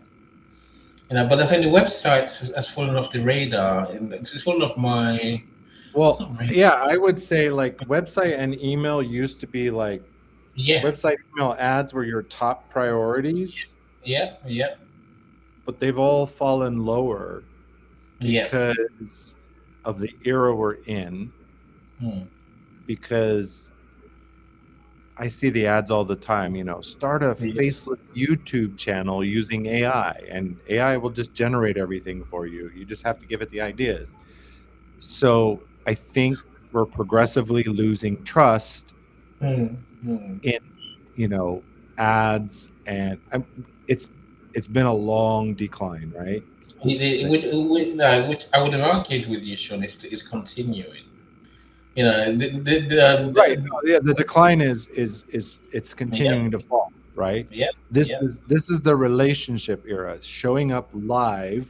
Speaker 2: But I think the website has fallen off the radar. It's fallen off my. It's
Speaker 1: Well,
Speaker 2: not radar.
Speaker 1: yeah, I would say like website and email used to be like
Speaker 2: Yeah,
Speaker 1: website email ads were your top priorities,
Speaker 2: yeah, yeah,
Speaker 1: but they've all fallen lower
Speaker 2: yeah.
Speaker 1: because of the era we're in.
Speaker 2: Hmm.
Speaker 1: Because I see the ads all the time, start a
Speaker 2: Yeah.
Speaker 1: faceless YouTube channel using AI, and AI will just generate everything for you. You just have to give it the ideas. So I think we're progressively losing trust
Speaker 2: Hmm. Hmm.
Speaker 1: in, you know, ads, and it's been a long decline, right? Like,
Speaker 2: Which I would have argued with you, Sean, is continuing.
Speaker 1: right. No, yeah, the decline is it's
Speaker 2: Yeah,
Speaker 1: continuing to fall, right?
Speaker 2: yeah,
Speaker 1: This
Speaker 2: yeah.
Speaker 1: is this is the relationship era, showing up live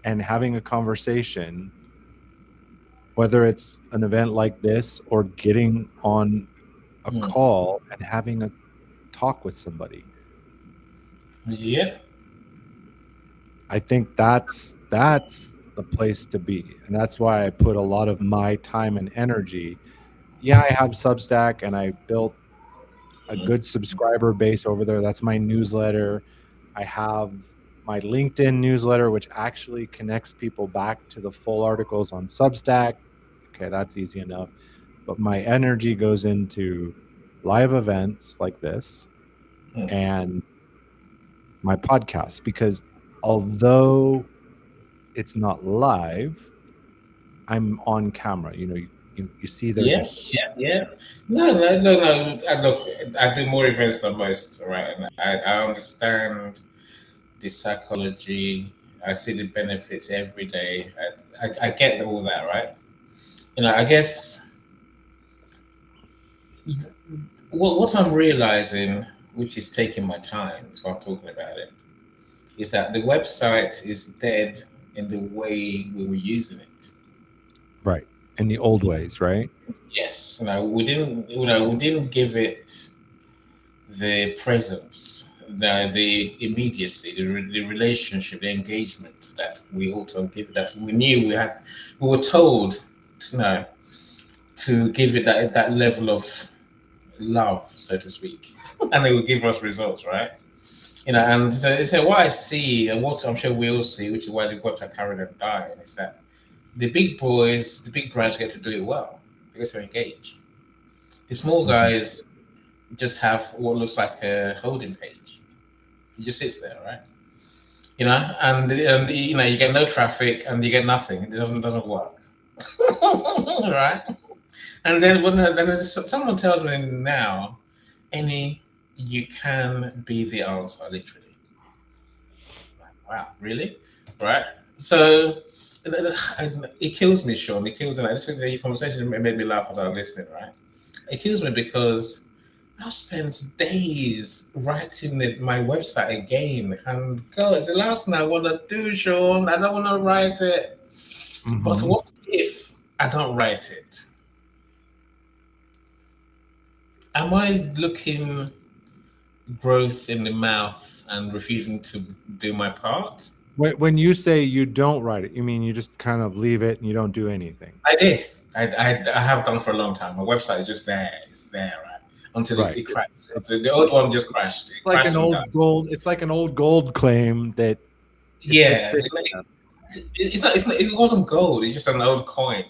Speaker 1: and having a conversation, whether it's an event like this or getting on a
Speaker 2: Hmm.
Speaker 1: call and having a talk with somebody.
Speaker 2: Yeah.
Speaker 1: I think that's the place to be. And that's why I put a lot of my time and energy. Yeah, I have Substack and I built a
Speaker 2: Hmm.
Speaker 1: good subscriber base over there. That's my newsletter. I have my LinkedIn newsletter, which actually connects people back to the full articles on Substack. Okay, that's easy enough. But my energy goes into live events like this
Speaker 2: Hmm.
Speaker 1: and my podcast because although it's not live, I'm on camera. You see there's a
Speaker 2: Yeah,
Speaker 1: huge,
Speaker 2: yeah, yeah. No, no, no, no. Look, I do more events than most, right? And I understand the psychology. I see the benefits every day. I get all that, right? I guess what I'm realizing, which is taking my time, is why I'm talking about it, is that the website is dead in the way we were using it.
Speaker 1: right, in the old ways, right?
Speaker 2: Yes, we didn't give it the presence, the immediacy, the relationship, the engagement that we ought to give it. That we knew we had, we were told, you know, to give it that level of love, so to speak, and it will give us results, right? And so what I see, and what I'm sure we all see, which is why the website carried and dying, is that the big boys, the big brands get to do it well. They get to engage. The small
Speaker 1: Mhm.
Speaker 2: guys just have what looks like a holding page. It just sits there, right? And you get no traffic and you get nothing. It doesn't work. Right? And then someone tells me now, any you can be the answer, literally. Like, wow, really? Right? So it kills me, Sean. It kills me. I just think that your conversation made me laugh as I was listening, right? It kills me because I spent days writing my website again. And God, it's the last thing I want to do, Sean. I don't want to write it. But
Speaker 1: Mm-hmm.
Speaker 2: what if I don't write it? Am I looking growth in the mouth and refusing to do my part?
Speaker 1: When you say you don't write it, you mean you just kind of leave it and you don't do anything,
Speaker 2: I did. I have done for a long time. My website is just there. It's there, right? Until
Speaker 1: right?
Speaker 2: it crashed.
Speaker 1: It,
Speaker 2: The old one just crashed.
Speaker 1: it's
Speaker 2: It
Speaker 1: like
Speaker 2: crashed
Speaker 1: an
Speaker 2: and died.
Speaker 1: old gold. It's like an old gold claim that it's just
Speaker 2: Yeah.
Speaker 1: sitting there.
Speaker 2: It wasn't gold. It's just an old coin.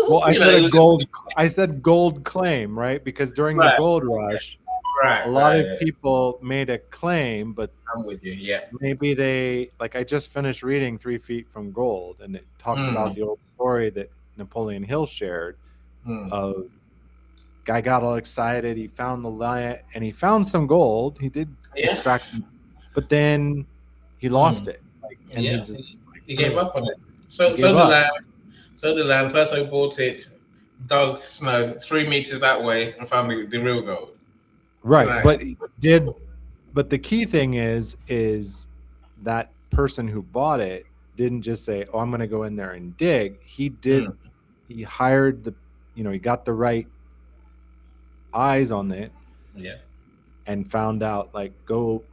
Speaker 1: Well, I said
Speaker 2: It
Speaker 1: a
Speaker 2: was just
Speaker 1: gold. I said gold claim, right? Because during the
Speaker 2: right,
Speaker 1: gold rush, a lot
Speaker 2: right.
Speaker 1: of
Speaker 2: Yeah.
Speaker 1: people made a claim, but
Speaker 2: I'm with you. Yeah.
Speaker 1: maybe they like. I just finished reading 3 Feet from Gold, and it talked about
Speaker 2: Mm,
Speaker 1: the old story that Napoleon Hill shared
Speaker 2: mm.
Speaker 1: of guy got all excited. He found the lion and he found some gold. He did
Speaker 2: Yeah.
Speaker 1: extract some, but then he lost
Speaker 2: Mm.
Speaker 1: it. Like, and he
Speaker 2: Yeah.
Speaker 1: just like
Speaker 2: He gave up on it.
Speaker 1: he
Speaker 2: So
Speaker 1: gave
Speaker 2: the
Speaker 1: up.
Speaker 2: land. So the land. First, I bought it, dug, 3 meters that way, and found the real gold. And
Speaker 1: Right,
Speaker 2: I,
Speaker 1: but he did. But the key thing is that person who bought it didn't just say, "Oh, I'm going to go in there and dig." He did.
Speaker 2: mm,
Speaker 1: He hired the, he got the right eyes on it
Speaker 2: yeah.
Speaker 1: and found out like go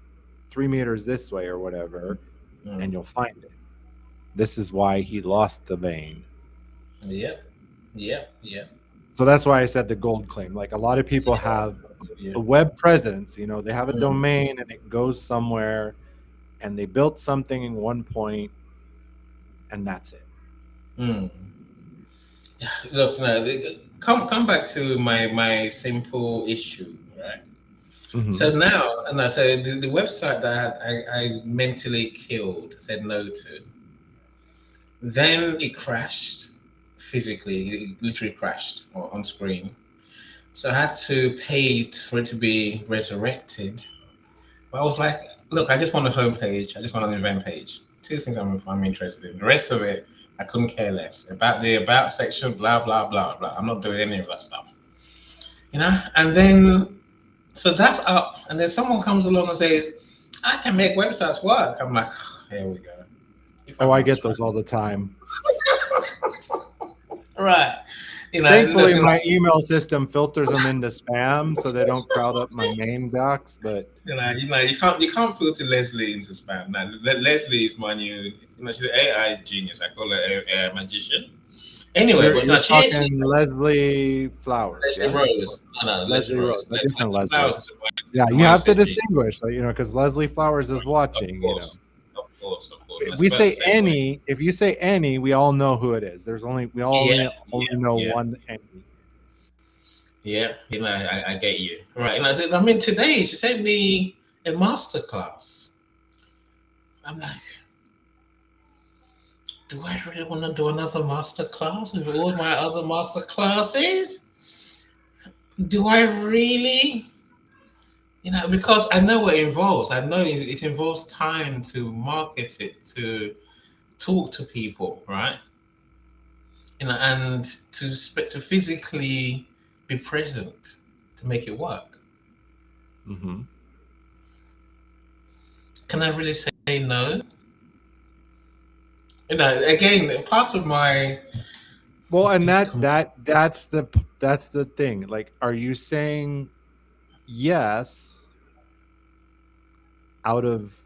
Speaker 1: 3 meters this way or whatever,
Speaker 2: Mm,
Speaker 1: and you'll find it. This is why he lost the vein.
Speaker 2: yeah. Yeah. Yeah.
Speaker 1: So that's why I said the gold claim. Like a lot of people have
Speaker 2: Yeah.
Speaker 1: a web presence, they have a
Speaker 2: Mm,
Speaker 1: domain and it goes somewhere and they built something in one point and that's it.
Speaker 2: mm. Look, no, come back to my simple issue, right?
Speaker 1: Hmm.
Speaker 2: So now, and I said the website that I mentally killed, said no to, then it crashed physically, it literally crashed on screen. So I had to pay for it to be resurrected. But I was like, look, I just want a homepage. I just want an event page. Two things I'm interested in. The rest of it, I couldn't care less. About the about section, blah, blah, blah, blah. I'm not doing any of that stuff. And then, so that's up. And then someone comes along and says, I can make websites work. I'm like, here we go. If
Speaker 1: Oh,
Speaker 2: I
Speaker 1: I
Speaker 2: must,
Speaker 1: get
Speaker 2: right?
Speaker 1: those all the time.
Speaker 2: Right.
Speaker 1: Thankfully,
Speaker 2: Look,
Speaker 1: my email system filters them into spam so they don't crowd up my main box. But
Speaker 2: you can't filter Leslie into spam. Now, Leslie is my new, she's an AI genius. I call her a magician. Anyway,
Speaker 1: you're
Speaker 2: but
Speaker 1: you're
Speaker 2: now
Speaker 1: talking Leslie Flowers,
Speaker 2: Leslie
Speaker 1: yes?
Speaker 2: Rose. No, Leslie
Speaker 1: Leslie Rose,
Speaker 2: Rose.
Speaker 1: a different
Speaker 2: Leslie
Speaker 1: Leslie.
Speaker 2: Flowers is
Speaker 1: Yeah,
Speaker 2: the
Speaker 1: you
Speaker 2: one who
Speaker 1: have to
Speaker 2: said G.
Speaker 1: distinguish, so, because Leslie Flowers is
Speaker 2: Of
Speaker 1: watching.
Speaker 2: course, of course.
Speaker 1: If
Speaker 2: Let's
Speaker 1: we
Speaker 2: spell it
Speaker 1: say
Speaker 2: the same way.
Speaker 1: any, if you say any, we all know who it is. We all
Speaker 2: Yeah,
Speaker 1: only
Speaker 2: yeah,
Speaker 1: know
Speaker 2: yeah,
Speaker 1: one any.
Speaker 2: yeah. I get you. Right. And I said, today she sent me a masterclass. I'm like, do I really want to do another master class with all my other master classes? Do I really? Because I know what it involves. I know it involves time to market it, to talk to people, right? And to physically be present to make it work.
Speaker 1: Hmm.
Speaker 2: Can I really say no? Again, part of my
Speaker 1: Well, and
Speaker 2: discomfort.
Speaker 1: that's the thing. Like, are you saying yes out of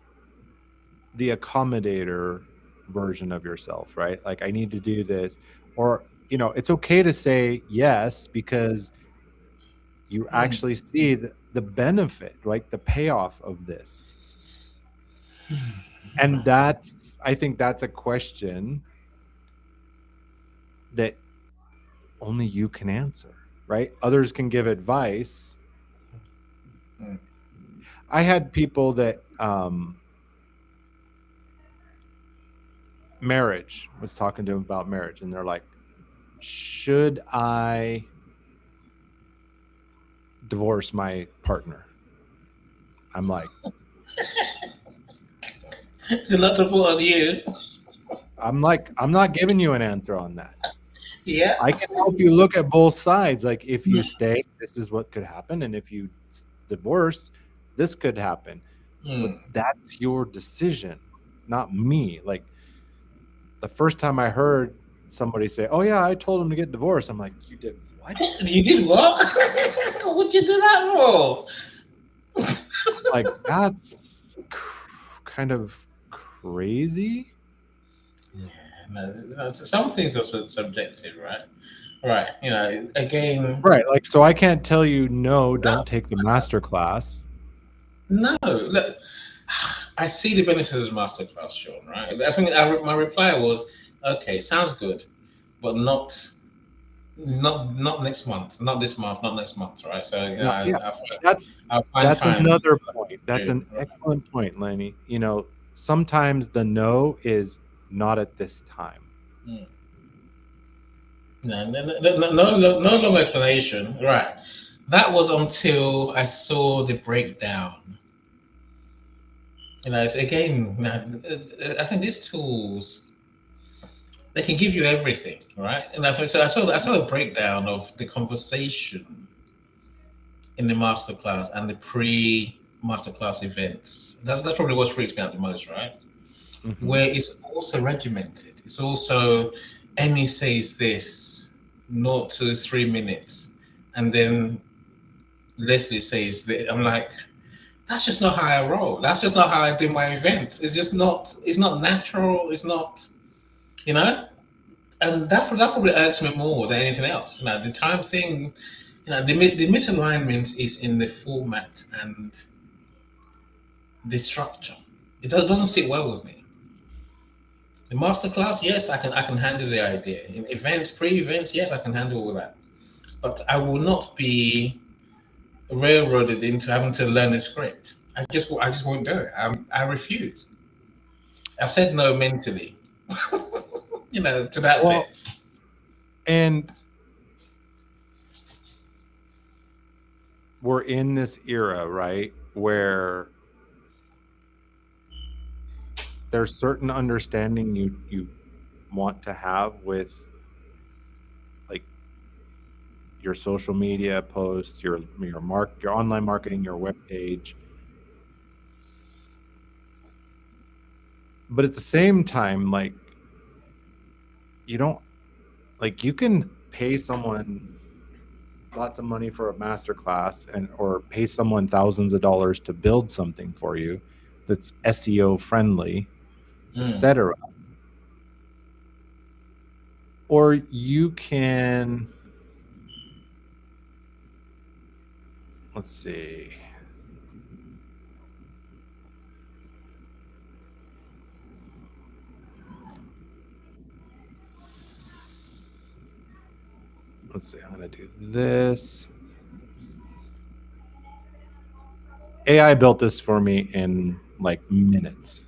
Speaker 1: the accommodator version of yourself, right? Like, I need to do this, or it's okay to say yes because you
Speaker 2: Mm.
Speaker 1: actually see the benefit, right? The payoff of this. And I think that's a question that only you can answer, right? Others can give advice.
Speaker 2: Mm.
Speaker 1: I had people that marriage was talking to them about marriage, and they're like, should I divorce my partner? I'm like,
Speaker 2: It's a lot to put on you.
Speaker 1: I'm not giving you an answer on that.
Speaker 2: Yeah.
Speaker 1: I can help you look at both sides. Like, if you stay, this is what could happen, and if you divorce, this could happen. But
Speaker 2: Mm.
Speaker 1: that's your decision, not me. Like, the first time I heard somebody say, "Oh yeah, I told him to get divorced," I'm like, "You did what?"
Speaker 2: You did what? What'd you do that for?
Speaker 1: Like, that's kind of crazy.
Speaker 2: Yeah, no, some things are subjective, right? Right. Again,
Speaker 1: Right. Like, so I can't tell you, no,
Speaker 2: no,
Speaker 1: don't take the master class.
Speaker 2: no. Look, I see the benefits of the masterclass, Sean. Right. I think my reply was, okay, sounds good, but not next month, not this month, not next month, right? So
Speaker 1: No, yeah,
Speaker 2: I'll,
Speaker 1: that's
Speaker 2: I'll find
Speaker 1: that's
Speaker 2: time.
Speaker 1: another point. That's
Speaker 2: To,
Speaker 1: an excellent point, Lenny. Sometimes the no is not at this time.
Speaker 2: mm. No long explanation. Right. That was until I saw the breakdown. It's again. I think these tools, they can give you everything, right? And so I saw a breakdown of the conversation in the masterclass and the pre-masterclass events. That's probably what freaks me out the most, right?
Speaker 1: Mhm.
Speaker 2: Where it's also regimented. It's also Emmy says this, 0 to 3 minutes, and then Leslie says that. I'm like, that's just not how I roll. That's just not how I do my events. It's just not. It's not natural. It's not. You know. And that probably irks me more than anything else. The time thing. The misalignment is in the format and the structure. Doesn't sit well with me. The masterclass, yes, I can handle the idea. In events, pre-events, yes, I can handle all that. But I will not be railroaded into having to learn a script. I just won't do it. I refuse. I've said no mentally, to that
Speaker 1: Well,
Speaker 2: bit.
Speaker 1: and we're in this era, right, where there's certain understanding you want to have with, like, your social media posts, your online marketing, your web page. But at the same time, like, you don't, like, you can pay someone lots of money for a master class, and or pay someone thousands of dollars to build something for you that's SEO friendly,
Speaker 2: Mm.
Speaker 1: etc. Or you can, let's see, I'm going to do this. AI built this for me in like minutes.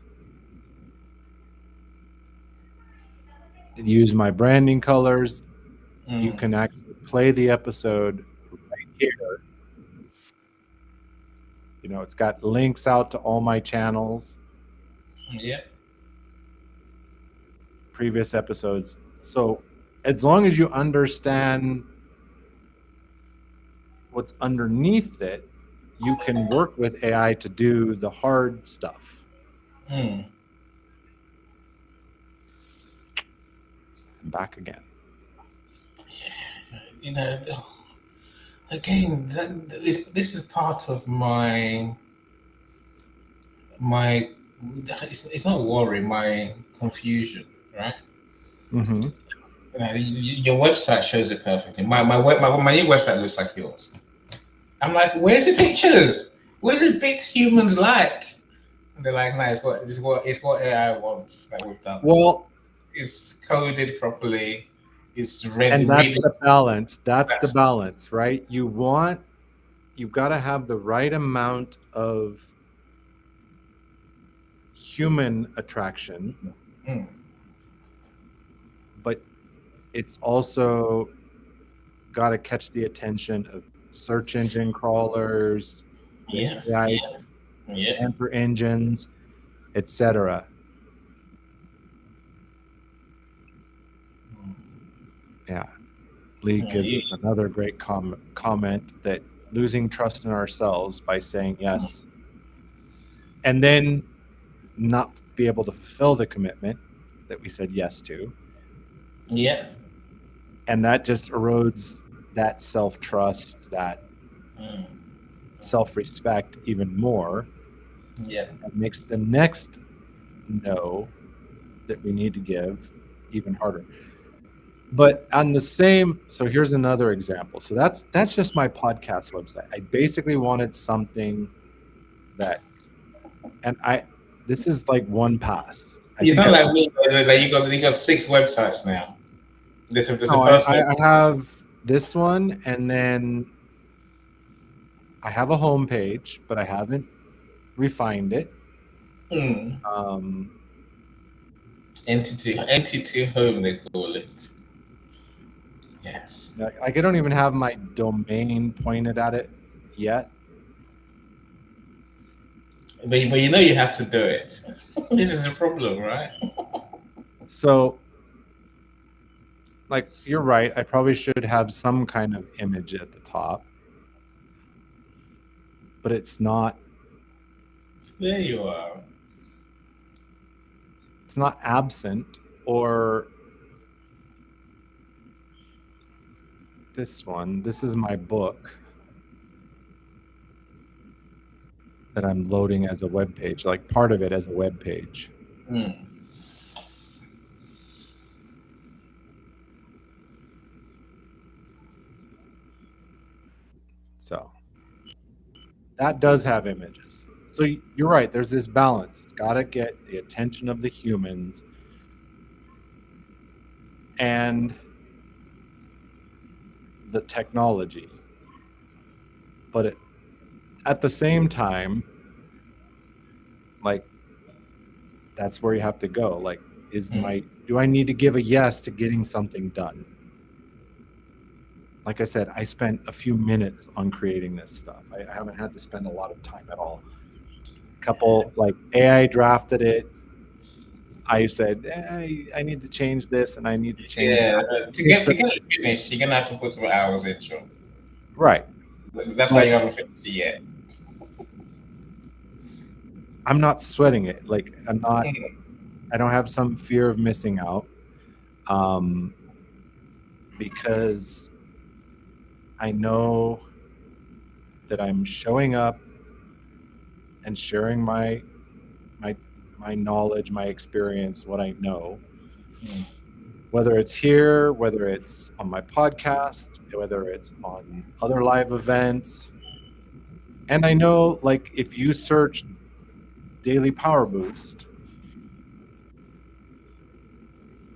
Speaker 1: Use my branding colors. You
Speaker 2: Mm.
Speaker 1: can actually play the episode right here. It's got links out to all my channels,
Speaker 2: Yeah.
Speaker 1: previous episodes. So as long as you understand what's underneath it, you can work with AI to do the hard stuff.
Speaker 2: Mm.
Speaker 1: I'm back again.
Speaker 2: You know, again, this is part of my. It's not worry, my confusion, right?
Speaker 1: Mm-hmm.
Speaker 2: Your website shows it perfectly. My new website looks like yours. I'm like, where's the pictures? Where's the bits humans like? And they're like, no, it's what AI wants that we've done.
Speaker 1: Well,
Speaker 2: It's coded properly. It's ready,
Speaker 1: and that's
Speaker 2: really.
Speaker 1: the balance. That's the
Speaker 2: That's
Speaker 1: balance, right? You've got to have the right amount of human attraction,
Speaker 2: mm,
Speaker 1: but it's also got to catch the attention of search engine crawlers, the
Speaker 2: Yeah,
Speaker 1: AI
Speaker 2: yeah, yeah.
Speaker 1: answer engines, etc. Yeah. Lee gives
Speaker 2: Yeah,
Speaker 1: us another great comment that losing trust in ourselves by saying yes and then not be able to fulfill the commitment that we said yes to.
Speaker 2: yeah.
Speaker 1: And that just erodes that self-trust, that
Speaker 2: Mm,
Speaker 1: self-respect even more,
Speaker 2: yeah.
Speaker 1: and makes the next no that we need to give even harder. But on the same, so here's another example. So that's just my podcast website. I basically wanted something that, and this is like one pass. I
Speaker 2: You
Speaker 1: think
Speaker 2: sound like me. That you got 6 websites now. There's a
Speaker 1: no,
Speaker 2: personal.
Speaker 1: I have this one, and then I have a homepage, but I haven't refined it.
Speaker 2: Mm,
Speaker 1: Um,
Speaker 2: entity home they call it. Yes.
Speaker 1: like I don't even have my domain pointed at it yet.
Speaker 2: But you know you have to do it. This is a problem, right?
Speaker 1: So, like you're right, I probably should have some kind of image at the top, but it's not.
Speaker 2: There you are.
Speaker 1: It's not absent. Or this one. This is my book that I'm loading as a web page, like part of it as a web page.
Speaker 2: Mm.
Speaker 1: So that does have images. So you're right. There's this balance. It's got to get the attention of the humans and the technology. But at the same time, like that's where you have to go. Like, do I need to give a yes to getting something done? Like I said, I spent a few minutes on creating this stuff. I haven't had to spend a lot of time at all. Couple, like AI drafted it. I said, I need to change this and I need to change
Speaker 2: Yeah.
Speaker 1: that.
Speaker 2: To get it finished, you're gonna have to put some hours into it.
Speaker 1: Right.
Speaker 2: That's why
Speaker 1: But
Speaker 2: you haven't finished it yet.
Speaker 1: I'm not sweating it. Like
Speaker 2: Mm.
Speaker 1: I don't have some fear of missing out. Because I know that I'm showing up and sharing my my knowledge, my experience, what I know.
Speaker 2: Mm.
Speaker 1: Whether it's here, whether it's on my podcast, whether it's on other live events. And I know, like, if you search Daily Power Boost,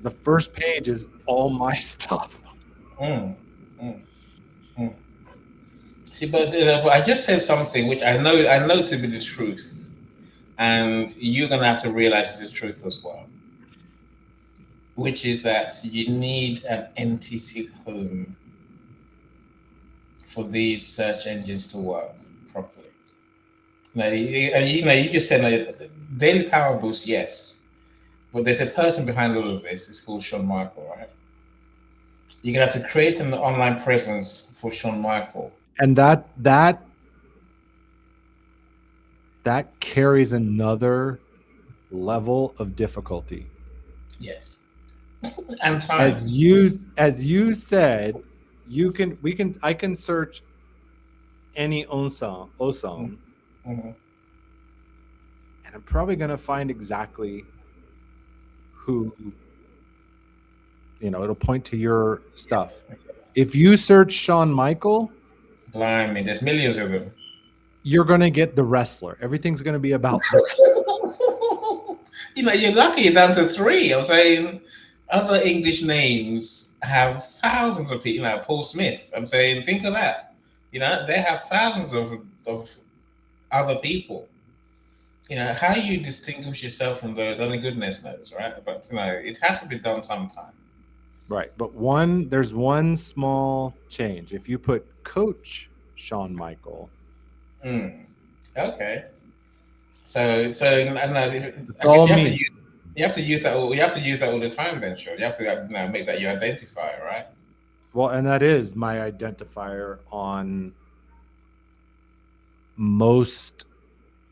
Speaker 1: the first page is all my stuff.
Speaker 2: Mm. Mm. Mm. See, but I just said something which I know to be the truth, and you're gonna have to realize it's the truth as well. Which is that you need an entity home for these search engines to work properly. Now, you just said daily power boost, yes, but there's a person behind all of this. It's called Shawn Michael, right? You're gonna have to create an online presence for Shawn Michael.
Speaker 1: And that carries another level of difficulty.
Speaker 2: Yes, and time.
Speaker 1: As you said, I can search any osong,
Speaker 2: Mm-hmm.
Speaker 1: and I'm probably going to find exactly who, it'll point to your stuff. If you search Shawn Michael,
Speaker 2: Blimey, there's millions of them.
Speaker 1: you're going to get the wrestler. Everything's going to be about
Speaker 2: You're lucky you're down to 3. I'm saying other English names have thousands of people. Paul Smith. I'm saying, think of that. They have thousands of other people. How you distinguish yourself from those, only goodness knows, right? But it has to be done sometime.
Speaker 1: Right. But there's one small change. If you put Coach Shawn Michael,
Speaker 2: Mm. Okay. So I don't know.
Speaker 1: it's
Speaker 2: I guess
Speaker 1: all me.
Speaker 2: you have to use that. You have to use that all the time. Then sure, you have to make that your identifier, right?
Speaker 1: Well, and that is my identifier on most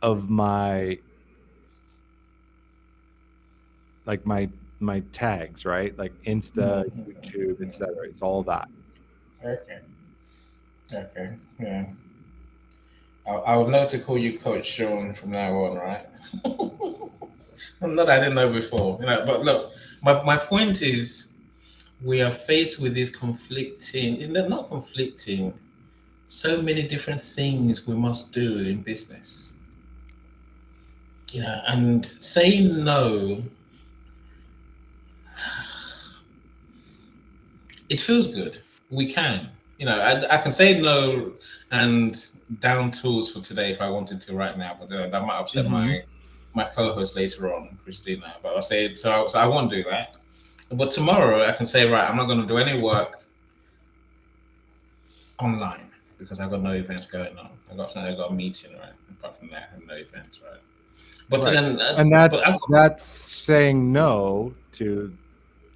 Speaker 1: of my like my tags, right? Like Insta, YouTube,
Speaker 2: Mhm.
Speaker 1: etc. It's all that.
Speaker 2: Okay. Okay. Yeah. I'll know to call you Coach Sean from now on, right? Not that I didn't know before, But look, my point is, we are faced with these conflicting, not conflicting, so many different things we must do in business. And saying no, it feels good. We can. I can say no and down tools for today if I wanted to right now, but that might upset
Speaker 1: Mm-hmm.
Speaker 2: my co-host later on, Christina. But I'll say so I won't do that. But tomorrow I can say, right, I'm not going to do any work online because I've got no events going on. I've got a meeting, right? Apart from that, I have no events, right? But
Speaker 1: Right.
Speaker 2: then,
Speaker 1: And
Speaker 2: but I've got,
Speaker 1: that's saying no to,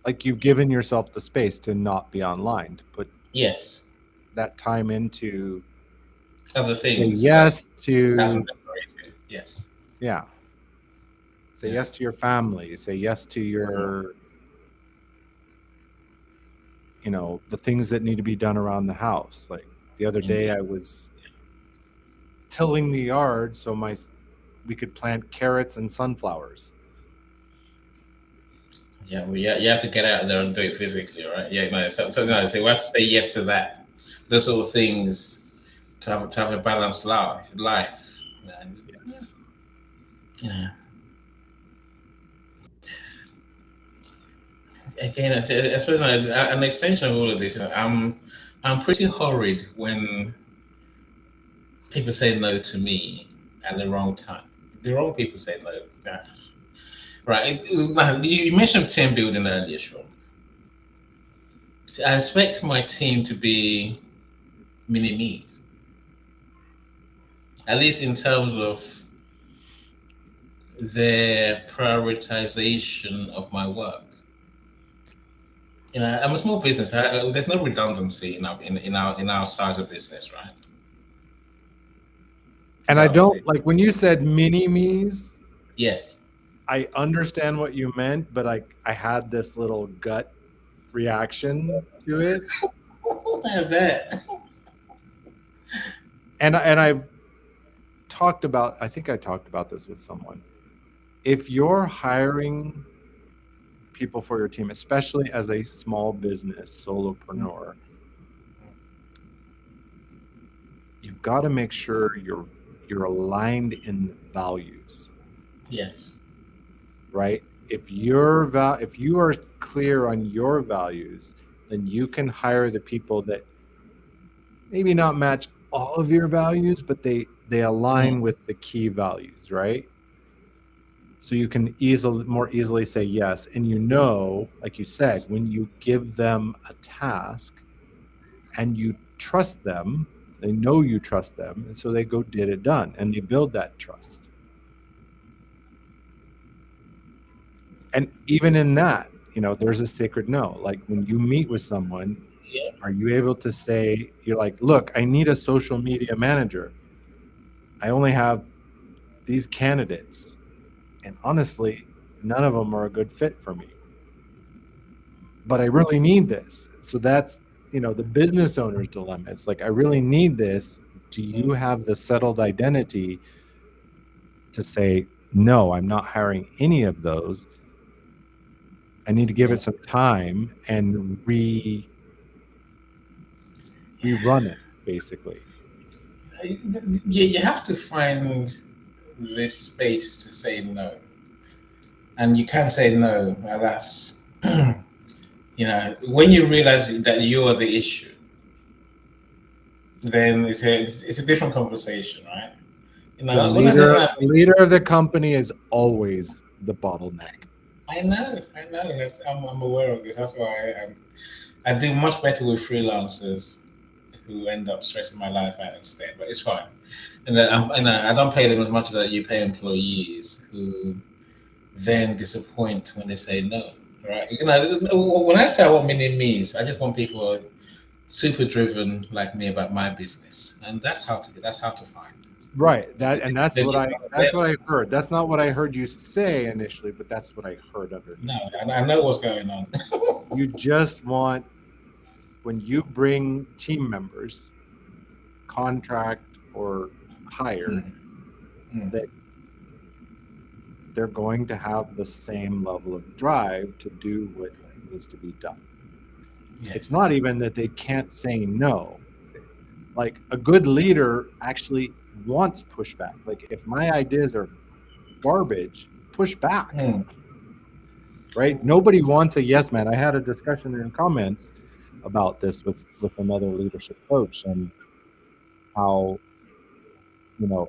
Speaker 1: like, you've given yourself the space to not be online, to put
Speaker 2: yes,
Speaker 1: that time into
Speaker 2: other
Speaker 1: say
Speaker 2: things that
Speaker 1: yes
Speaker 2: hasn't
Speaker 1: to,
Speaker 2: been created. Yes,
Speaker 1: yeah, say
Speaker 2: yeah,
Speaker 1: yes to your family, say yes to your, the things that need to be done around the house. Like the other day
Speaker 2: indeed.
Speaker 1: I was tilling the yard so we could plant carrots and sunflowers.
Speaker 2: Yeah, well, yeah, you have to get out there and do it physically, right? Yeah, no. So we have to say yes to that. Those sort of things to have a balanced life. And,
Speaker 1: Yes.
Speaker 2: yeah. Again, I suppose an extension of all of this. I'm pretty horrid when people say no to me at the wrong time. The wrong people say no. Yeah. Right. You mentioned team building earlier, Sean. I expect my team to be mini me, at least in terms of their prioritization of my work. I'm a small business. There's no redundancy in our size of business, right?
Speaker 1: And I
Speaker 2: Well,
Speaker 1: don't like when you said mini me's,
Speaker 2: yes.
Speaker 1: I understand what you meant, but I had this little gut reaction to it.
Speaker 2: I bet.
Speaker 1: And I've I think I talked about this with someone. If you're hiring people for your team, especially as a small business solopreneur, you've got to make sure you're aligned in values,
Speaker 2: Yes.
Speaker 1: right? If you are clear on your values, then you can hire the people that maybe not match all of your values, but they
Speaker 2: Mm.
Speaker 1: align with the key values, right? So you can more easily say yes. And like you said, when you give them a task and you trust them, they know you trust them, and so they go get it done, and they build that trust. And even in that, there's a sacred no. Like when you meet with someone,
Speaker 2: Yeah.
Speaker 1: are you able to say, you're like, look, I need a social media manager. I only have these candidates, and honestly, none of them are a good fit for me, but I really need this. So that's, the business owner's dilemma. It's like, I really need this. Do you have the settled identity to say, no, I'm not hiring any of those? I need to give
Speaker 2: Yeah.
Speaker 1: it some time and rerun it, basically.
Speaker 2: You have to find this space to say no, and you can say no. And that's when you realize that you are the issue, then it's a different conversation, right?
Speaker 1: The
Speaker 2: When I say
Speaker 1: leader,
Speaker 2: that,
Speaker 1: the leader of the company is always the bottleneck.
Speaker 2: I know. I'm aware of this. That's why I do much better with freelancers who end up stressing my life out instead. But it's fine. And then I don't pay them as much as you pay employees who then disappoint when they say no. Right? When I say I want mini me's, I just want people who are super driven like me about my business, and that's how to find.
Speaker 1: Right.
Speaker 2: It's the-
Speaker 1: That's
Speaker 2: they
Speaker 1: what
Speaker 2: live
Speaker 1: I
Speaker 2: out there.
Speaker 1: heard. That's not what I heard you say initially, but that's what I heard underneath.
Speaker 2: No, I know what's going on.
Speaker 1: You just want, when you bring team members, contract or hire,
Speaker 2: Mm, mm.
Speaker 1: that they're going to have the same level of drive to do what needs to be done. It's
Speaker 2: Yes.
Speaker 1: not even that they can't say no. Like, a good leader actually wants pushback. Like, if my ideas are garbage, push back,
Speaker 2: Mm,
Speaker 1: right? Nobody wants a yes man. I had a discussion in comments about this with another leadership coach, and how, a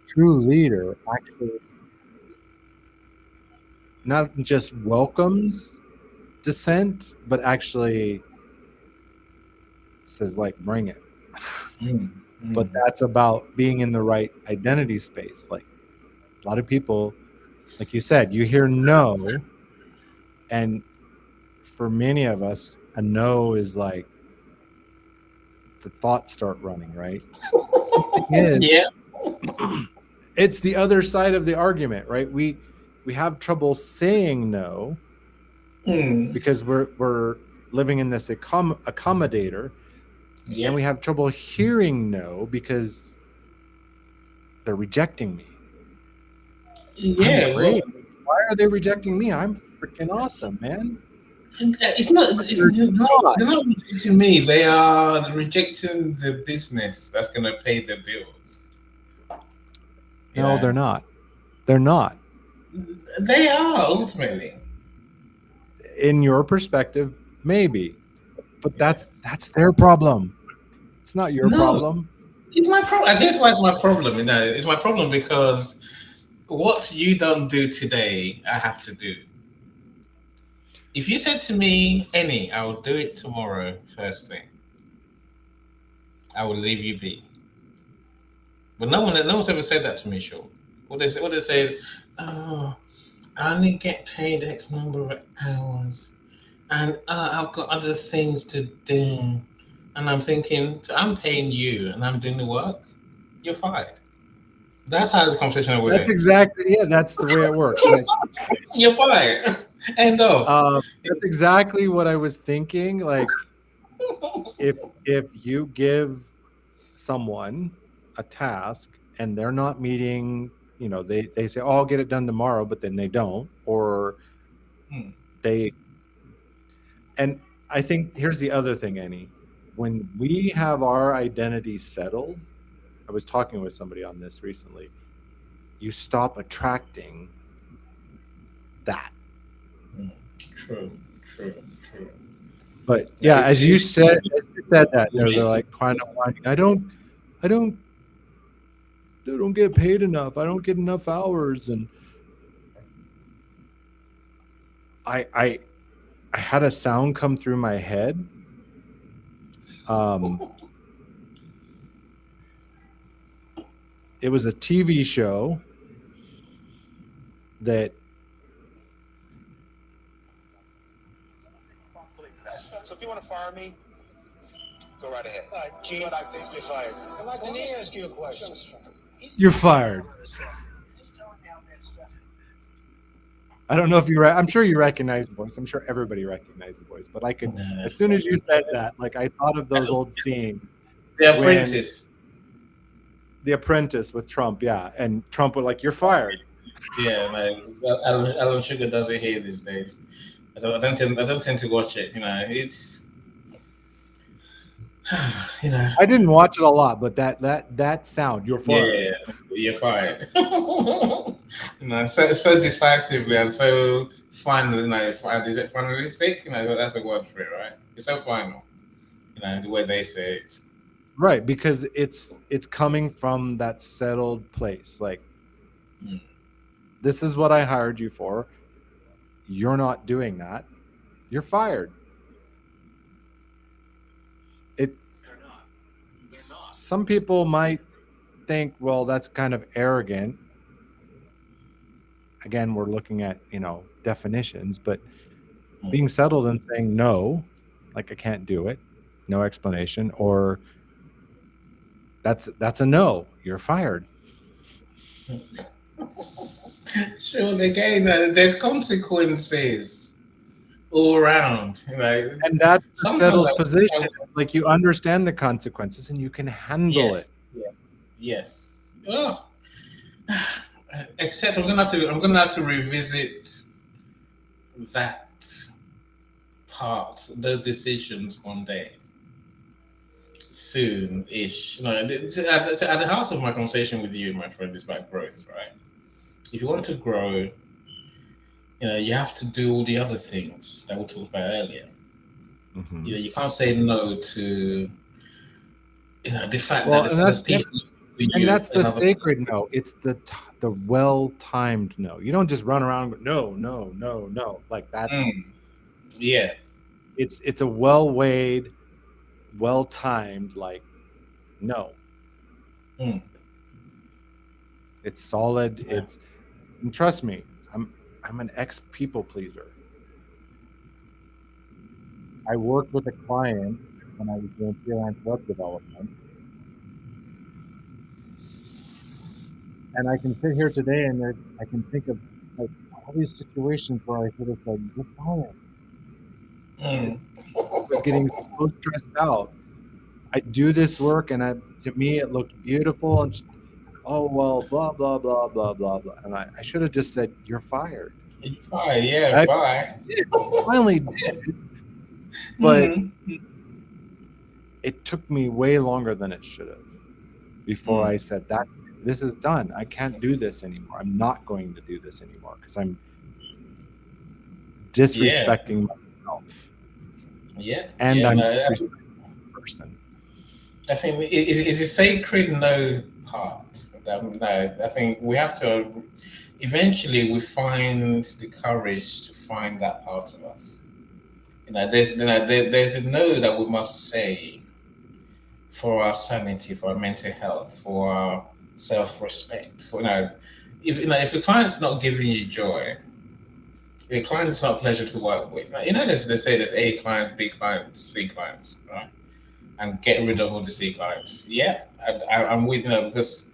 Speaker 1: true leader actually not just welcomes dissent, but actually says, like, bring it.
Speaker 2: mm,
Speaker 1: But
Speaker 2: mm.
Speaker 1: that's about being in the right identity space. Like, a lot of people, like you said, you hear no, and for many of us, a no is like the thoughts start running, right? The thing is,
Speaker 2: Yeah.
Speaker 1: it's the other side of the argument, right? We have trouble saying no
Speaker 2: Mm,
Speaker 1: because we're living in this accommodator, and
Speaker 2: yeah.
Speaker 1: we have trouble hearing no because they're rejecting me. I'm
Speaker 2: Yeah. Well,
Speaker 1: great. Why are they rejecting me? I'm freaking awesome, man.
Speaker 2: it's not.
Speaker 1: But
Speaker 2: It's
Speaker 1: they're not.
Speaker 2: they're not rejecting me. They are rejecting the business that's going to pay the bills. You
Speaker 1: No,
Speaker 2: know,
Speaker 1: they're not. They're not.
Speaker 2: they are ultimately.
Speaker 1: In your perspective, maybe, but
Speaker 2: Yes.
Speaker 1: that's their problem. It's not your
Speaker 2: No,
Speaker 1: problem.
Speaker 2: it's my problem. Here's why it's my problem. It's my problem because what you don't do today, I have to do. If you said to me, Any, I will do it tomorrow, first thing, I will leave you be. But no one's ever said that to me, sure. What they say is, oh, I only get paid X number of hours, and I've got other things to do. And I'm thinking, so I'm paying you, and I'm doing the work. You're fired. That's how the conversation always
Speaker 1: That's
Speaker 2: ends.
Speaker 1: exactly, yeah. That's the way it works. Like,
Speaker 2: You're fired. End of.
Speaker 1: that's exactly what I was thinking. Like, if you give someone a task and they're not meeting, they say, "Oh, I'll get it done tomorrow," but then they don't, or
Speaker 2: Hmm.
Speaker 1: they. And I think here's the other thing, Annie. When we have our identity settled, I was talking with somebody on this recently. You stop attracting that.
Speaker 2: Hmm. True, true, true.
Speaker 1: But yeah, as you said that, they're
Speaker 2: Me.
Speaker 1: like kind of whining. I don't, I don't get paid enough. I don't get enough hours, and I, I, I had a sound come through my head. Um, it was a TV show that
Speaker 3: So if you want to fire me, go right ahead. All right, Gene, but I think you're fired. Let me ask you a question.
Speaker 1: you're fired. I don't know if I'm sure you recognize the voice. I'm sure everybody recognizes the voice, but I could,
Speaker 2: Nah.
Speaker 1: as soon as you said that, like, I thought of those old scenes
Speaker 2: The
Speaker 1: when
Speaker 2: Apprentice.
Speaker 1: The Apprentice with Trump, yeah, and Trump was like, "You're fired."
Speaker 2: Yeah, like Alan Sugar does it here these days. I don't tend to watch it. It's you know,
Speaker 1: I didn't watch it a lot, but that sound, "You're fired."
Speaker 2: yeah, you're fired. So decisively and so final. Is it finalistic? That's a word for it, right? It's so final. The way they say it.
Speaker 1: Right, because it's coming from that settled place. Like,
Speaker 2: Mm.
Speaker 1: this is what I hired you for. you're not doing that, you're fired. It Some people might think, well, that's kind of arrogant. Again, we're looking at, definitions, but being settled and saying no, like I can't do it, no explanation, or that's a no, you're fired.
Speaker 2: Sure, again, there's consequences all around.
Speaker 1: And that's the
Speaker 2: Sometimes
Speaker 1: settled position. Like you understand the consequences and you can handle it.
Speaker 2: Yes. Oh. Except I'm gonna have to revisit that part, those decisions one day, soon-ish. At the heart of my conversation with you, my friend, is about growth, right? If you want to grow, you have to do all the other things that we talked about earlier.
Speaker 1: Mhm.
Speaker 2: You can't say no to the fact
Speaker 1: Well,
Speaker 2: that
Speaker 1: and
Speaker 2: there's people.
Speaker 1: that's the sacred no. It's the well-timed no. You don't just run around and go, no, like that.
Speaker 2: Yeah.
Speaker 1: It's a well-weighed, well-timed, like, no. It's solid.
Speaker 2: Yeah.
Speaker 1: And trust me, I'm an ex-people pleaser. I worked with a client when I was doing freelance web development. And I can sit here today and I can think of like all these situations where I could have said, you're fired. I was getting so stressed out. I do this work and to me it looked beautiful and oh well, blah blah blah blah blah blah. And I should have just said, you're fired.
Speaker 2: You're fired, yeah,
Speaker 1: I
Speaker 2: bye.
Speaker 1: finally did. But it took me way longer than it should have before I said, this is done. I can't do this anymore. I'm not going to do this anymore because I'm disrespecting myself.
Speaker 2: Yeah.
Speaker 1: And I'm disrespecting the person.
Speaker 2: I think it's a sacred no part. No, I think we have to eventually we find the courage to find that part of us. There's a no that we must say for our sanity, for our mental health, for our self-respect. If the client's not giving you joy, the client's not a pleasure to work with. They say there's A clients, B clients, C clients, right? And get rid of all the C clients. Yeah, I'm with because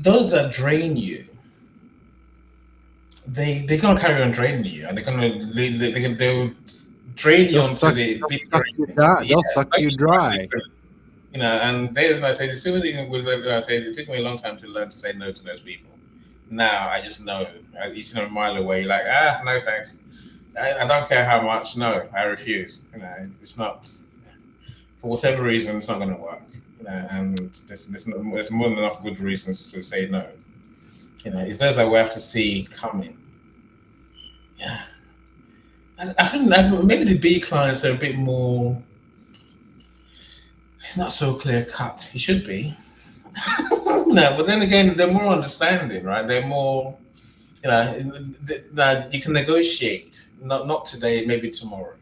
Speaker 2: those that drain you, they're gonna carry on draining you, and they'll drain you until
Speaker 1: they'll suck you dry.
Speaker 2: And there's I say the sooner I say it took me a long time to learn to say no to those people. Now I just know. You see them a mile away, you're like, no thanks. I don't care how much. No, I refuse. It's not for whatever reason. It's not going to work. And there's more than enough good reasons to say no. It's those that we have to see coming. Yeah, I think maybe the B clients are a bit more. It's not so clear cut. It should be. No, but then again, they're more understanding, right? They're more, that you can negotiate. Not today, maybe tomorrow.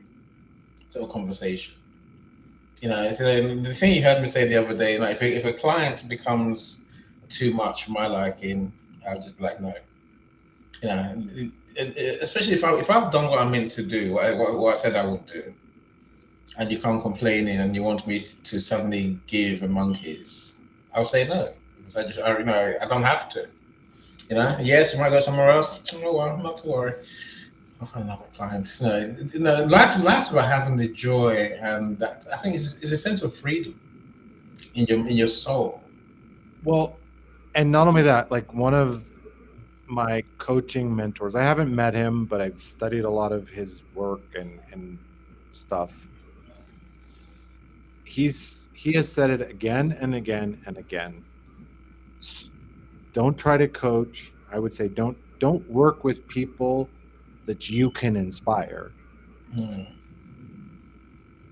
Speaker 2: Sort of conversation. So the thing you heard me say the other day, like if a client becomes too much for my liking, I'll just be like, no. Especially if I've done what I meant to do, what I said I would do, and you come complaining and you want me to suddenly give a monkeys, I'll say no because I don't have to. Yes, you might go somewhere else. Oh well, not to worry. I'll find another client. Life's about having the joy, and that I think is a sense of freedom in your soul.
Speaker 1: Well, and not only that, like one of my coaching mentors, I haven't met him, but I've studied a lot of his work and stuff. He has said it again and again and again. Don't try to coach. I would say don't work with people that you can inspire.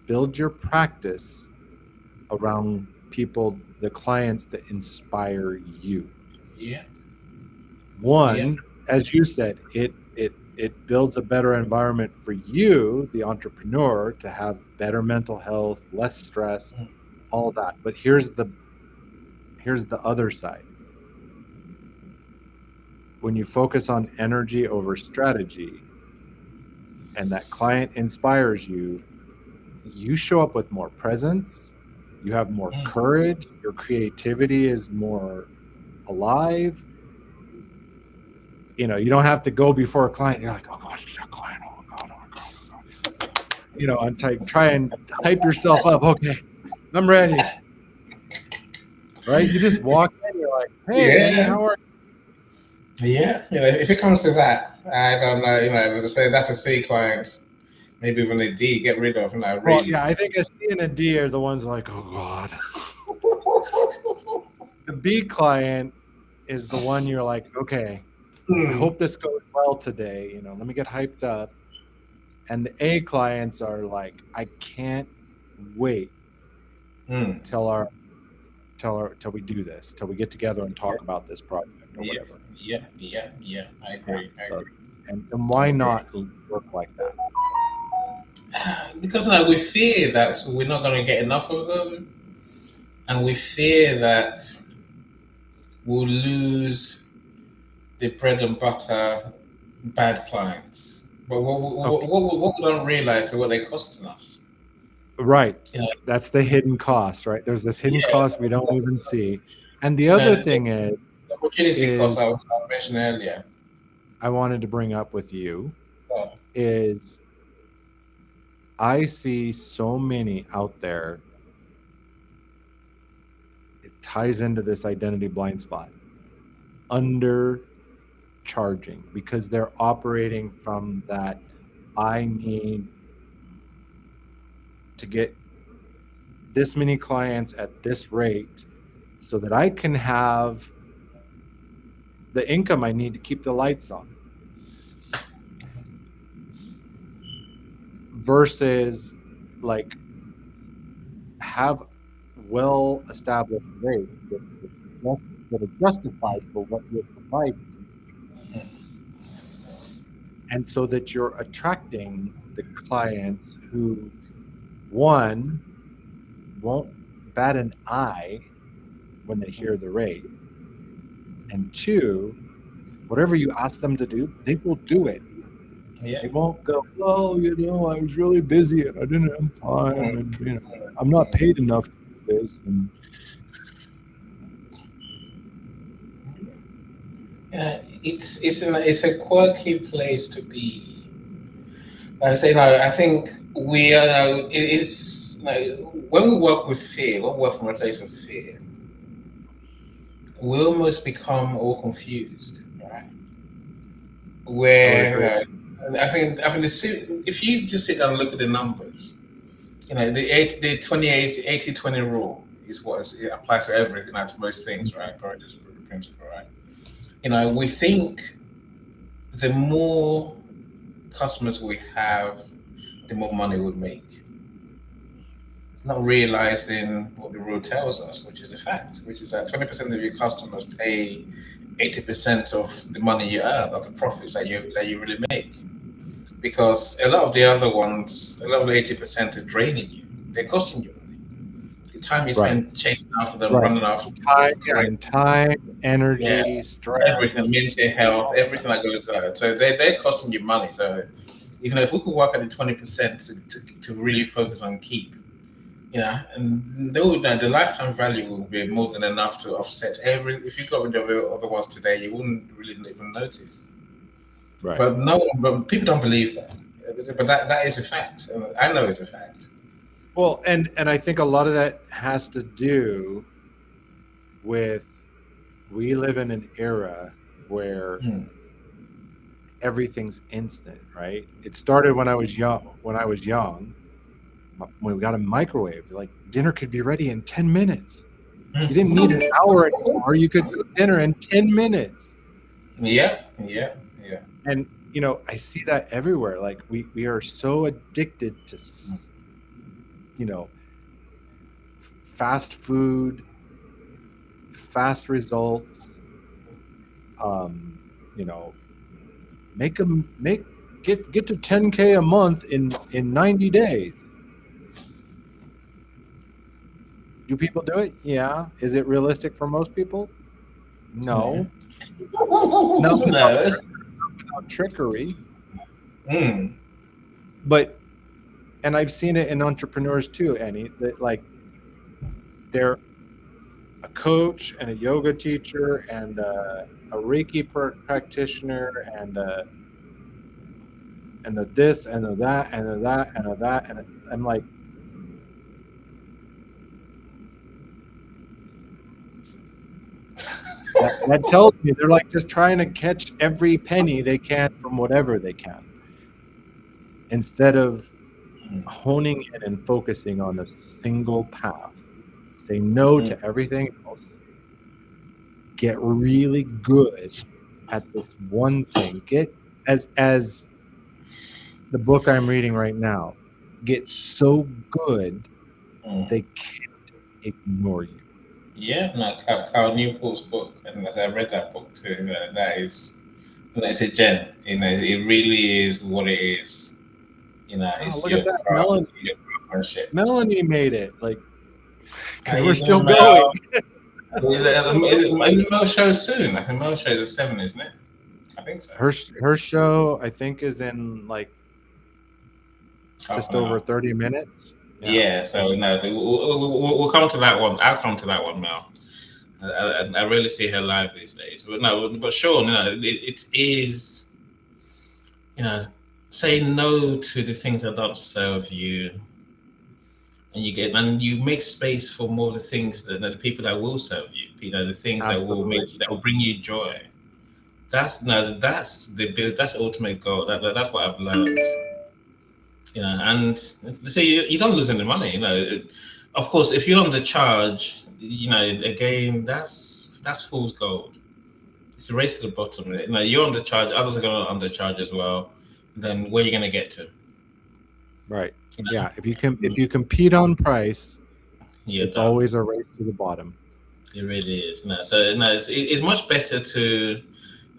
Speaker 1: Build your practice around people, the clients that inspire you.
Speaker 2: Yeah.
Speaker 1: One, as you said, it it builds a better environment for you, the entrepreneur, to have better mental health, less stress, all that. But here's the other side. When you focus on energy over strategy and that client inspires you, you show up with more presence, you have more courage, your creativity is more alive. You know, you don't have to go before a client. You're like, oh gosh, it's that client. Oh my god, oh my god, oh my god. You know, and try and hype yourself up. Okay, I'm ready. Right? You just walk in. You're like, hey, man, how are you?
Speaker 2: Yeah, you know, if it comes to that, I don't know. You know, as I say, that's a C client. Maybe even a D. Get rid of. You know, really.
Speaker 1: Well, yeah, I think a C and a D are the ones like, oh god. The B client is the one you're like, okay, I hope this goes well today. You know, let me get hyped up. And the A clients are like, I can't wait till we do this, till we get together and talk about this project or whatever.
Speaker 2: Yeah. I agree.
Speaker 1: And why not work like that?
Speaker 2: Because we fear that we're not going to get enough of them, and we fear that we'll lose the bread and butter bad clients. But what we don't realize is what they're costing us.
Speaker 1: Right.
Speaker 2: You know,
Speaker 1: that's the hidden cost, right? There's this hidden cost we don't even see. And the other thing is
Speaker 2: the opportunity cost I mentioned earlier.
Speaker 1: I wanted to bring up with you is I see so many out there. It ties into this identity blind spot. Undercharging because they're operating from that I need to get this many clients at this rate so that I can have the income I need to keep the lights on. Versus like have well-established rates that are justified for what you're providing. And so that you're attracting the clients who, one, won't bat an eye when they hear the rate, and two, whatever you ask them to do, they will do it.
Speaker 2: Yeah.
Speaker 1: They won't go, well, you know, I was really busy and I didn't have time, and you know, I'm not paid enough to do this. And
Speaker 2: it's a quirky place to be. Like I say, I think we are. It is when we work with fear, when we work from a place of fear, we almost become all confused, right? Where I think if you just sit down and look at the numbers, you know, the 80-20 rule is what it applies to everything, to most things, right? This principle, right? You know, we think the more customers we have, the more money we make. Not realizing what the rule tells us, which is the fact, which is that 20% of your customers pay 80% of the money you earn, of the profits that you really make. Because a lot of the other ones, a lot of the 80% are draining you. They're costing you money. The time you spend chasing after them, running after
Speaker 1: time, energy, stress,
Speaker 2: everything, mental health, everything that goes there. So they're costing you money. So even if we could work at the 20% to really focus on keep, you know, and the lifetime value will be more than enough to offset if you got rid of the other ones today, you wouldn't really even notice.
Speaker 1: Right.
Speaker 2: But people don't believe that. But that is a fact. I know it's a fact.
Speaker 1: Well, and I think a lot of that has to do with we live in an era where everything's instant, right? It started when I was young. When we got a microwave, like dinner could be ready in 10 minutes. You didn't need an hour anymore. You could cook dinner in 10 minutes.
Speaker 2: Yeah.
Speaker 1: And, you know, I see that everywhere. Like we are so addicted to, you know, fast food, fast results, you know, get to 10K a month in 90 days. Do people do it? Yeah. Is it realistic for most people? No. Not
Speaker 2: No.
Speaker 1: without trickery.
Speaker 2: Mm.
Speaker 1: But, and I've seen it in entrepreneurs too, Annie, that like they're a coach and a yoga teacher and a Reiki practitioner and the this and the that and the that and the that, and I'm like, that tells me they're like just trying to catch every penny they can from whatever they can, instead of honing in and focusing on a single path. Say no to everything else. Get really good at this one thing. Get as the book I'm reading right now. Get so good they can't ignore you.
Speaker 2: Yeah, no, Carl Newport's book, and I read that book too. That is, it's a gem. It really is what it is. It's
Speaker 1: look
Speaker 2: your
Speaker 1: at that,
Speaker 2: craft, your craftsmanship.
Speaker 1: Melanie made it. Like, because
Speaker 2: How
Speaker 1: we're
Speaker 2: you
Speaker 1: still
Speaker 2: doing,
Speaker 1: going.
Speaker 2: Is it Mel show soon? I think Mel show is 7, isn't it? I think so.
Speaker 1: Her show, I think, is in like just over 30 minutes.
Speaker 2: Yeah, so no, we'll come to that one. I'll come to that one, Mel. I rarely see her live these days, but sure, it is, say no to the things that don't serve you, and you make space for more of the things the people that will serve you. The things that will bring you joy. That's the ultimate goal. That's what I've learned. And so you don't lose any money. Of course, if you're undercharge, again, that's fool's gold. It's a race to the bottom. You're undercharged, others are going to undercharge as well. Then where are you going to get to?
Speaker 1: Right. Yeah. If you compete on price, it's always a race to the bottom.
Speaker 2: It really is. It's much better to,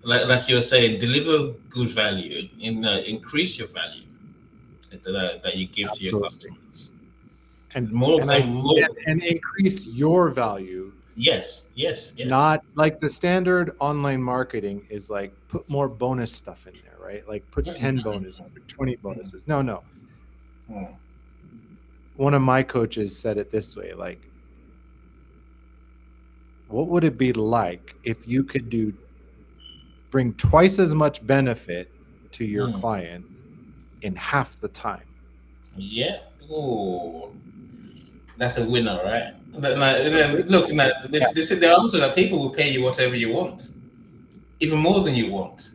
Speaker 2: like you were saying, deliver good value, increase your value that you give to your customers,
Speaker 1: and increase your value.
Speaker 2: Yes.
Speaker 1: Not like the standard online marketing is like put more bonus stuff in there, right? Like put 10 bonuses, 20 bonuses. No. One of my coaches said it this way, like, what would it be like if you could bring twice as much benefit to your clients in half the time?
Speaker 2: Yeah. Oh, that's a winner, right? Look, this is the answer that people will pay you whatever you want, even more than you want.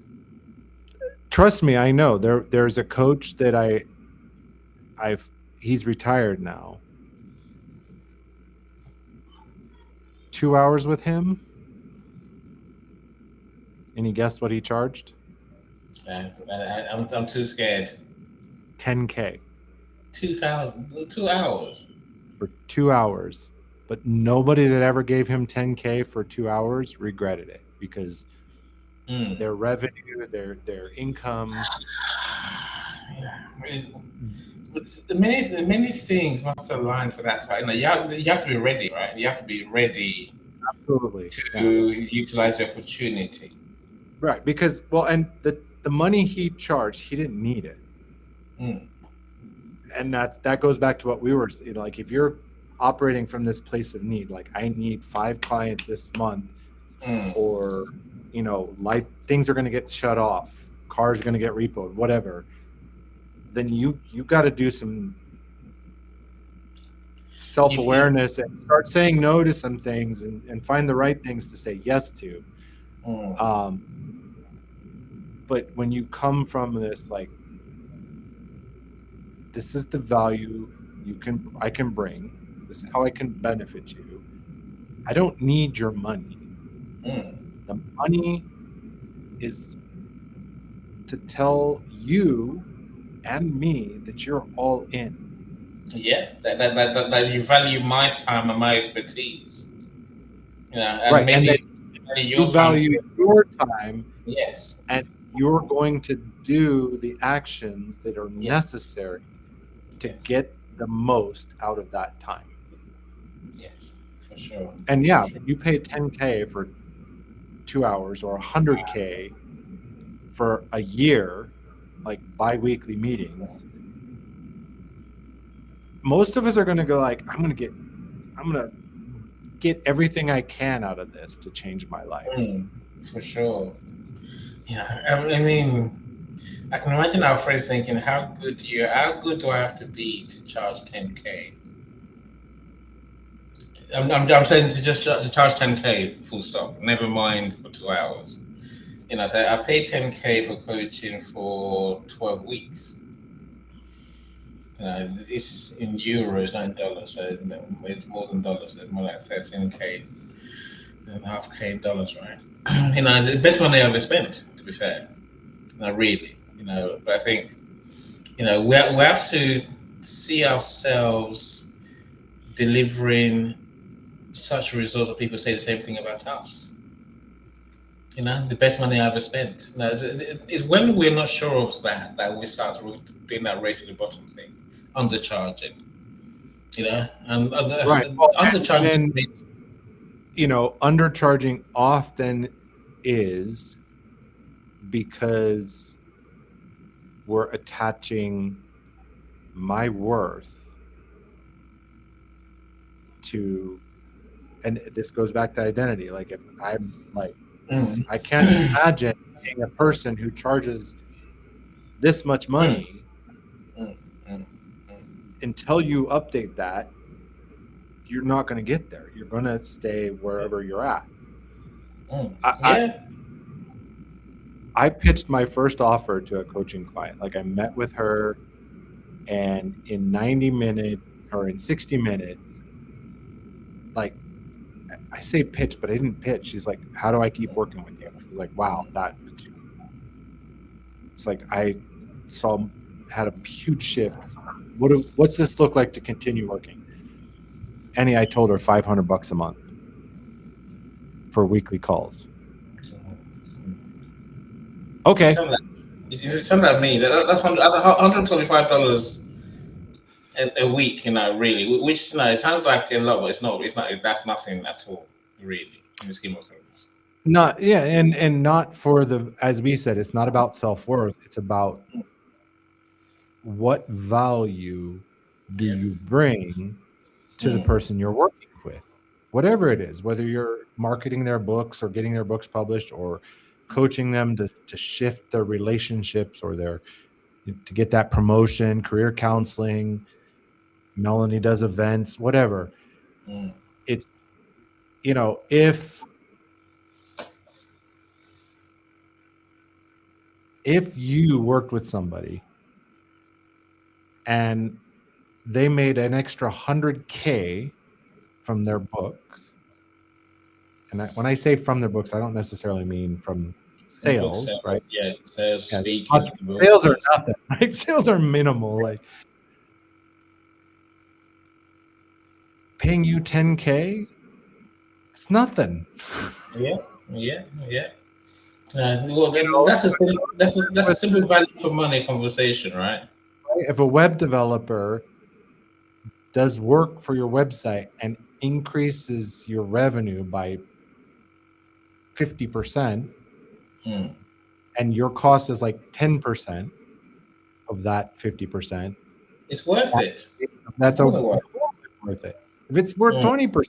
Speaker 1: Trust me, I know. There's a coach that he's retired now. 2 hours with him, and you guess what he charged?
Speaker 2: I'm too scared.
Speaker 1: 10K.
Speaker 2: 2,000, 2 hours.
Speaker 1: For 2 hours. But nobody that ever gave him 10K for 2 hours regretted it, because their revenue, their income.
Speaker 2: Many things must align for that, right? You have to be ready, right? You have to be ready.
Speaker 1: Absolutely.
Speaker 2: To utilize the opportunity.
Speaker 1: Right, because and the money he charged, he didn't need it. And that goes back to what we were like. If you're operating from this place of need, like I need 5 clients this month, or like things are going to get shut off, cars are going to get repoed, whatever, then you got to do some self-awareness and start saying no to some things and find the right things to say yes to. But when you come from this, like, this is the value I can bring, this is how I can benefit you, I don't need your money. The money is to tell you and me that you're all in.
Speaker 2: Yeah, that you value my time and my expertise.
Speaker 1: And right, and that you value your time.
Speaker 2: Yes.
Speaker 1: And you're going to do the actions that are
Speaker 2: Yes.
Speaker 1: necessary to
Speaker 2: Yes.
Speaker 1: get the most out of that time.
Speaker 2: Yes, for sure.
Speaker 1: And yeah,
Speaker 2: For sure.
Speaker 1: you pay 10K for 2 hours or 100K for a year, like bi-weekly meetings. Most of us are going to go like, I'm going to get everything I can out of this to change my life.
Speaker 2: For sure. Yeah, I mean, I can imagine our friends thinking, how good do I have to be to charge 10K? I'm saying to just to charge 10K, full stop. Never mind for 2 hours. So I paid 10K for coaching for 12 weeks. It's in euros, not in dollars. So it's more than dollars. So it's more like 13K, and a half K in dollars, right? It's the best money I ever spent, to be fair. Really, But I think, we have to see ourselves delivering such results that people say the same thing about us. The best money I ever spent. It's when we're not sure of that we start doing that race at the bottom thing, undercharging. And
Speaker 1: Right. Well,
Speaker 2: undercharging.
Speaker 1: and undercharging often is because we're attaching my worth to, and this goes back to identity. Like if I'm like, I can't imagine being a person who charges this much money until you update that. You're not going to get there. You're going to stay wherever you're at. I pitched my first offer to a coaching client. Like I met with her, and in 90 minutes or in 60 minutes, like I say pitch, but I didn't pitch. She's like, how do I keep working with you? I was like, wow, it's like I had a huge shift. What's this look like to continue working? Annie, I told her $500 a month for weekly calls. Okay.
Speaker 2: Is it something like me? That's $125 a week, really. Which it sounds like a lot, but it's not. It's not. That's nothing at all, really, in the scheme of things.
Speaker 1: Not and not for as we said, it's not about self-worth. It's about what value do you bring to the person you're working with, whatever it is, whether you're marketing their books or getting their books published or coaching them to shift their relationships or to get that promotion, career counseling. Melanie does events, whatever. It's, if you worked with somebody and they made an extra 100K from their books, and when I say from their books, I don't necessarily mean from sales, right?
Speaker 2: Yeah, sales, speaking.
Speaker 1: Sales are nothing, right? Sales are minimal. Like paying you 10K, it's nothing.
Speaker 2: Yeah. Well, that's a simple value for money conversation, right?
Speaker 1: If a web developer does work for your website and increases your revenue by 50%, and your cost is like 10% of that 50%,
Speaker 2: it's worth it.
Speaker 1: That's worth it. If it's worth 20%,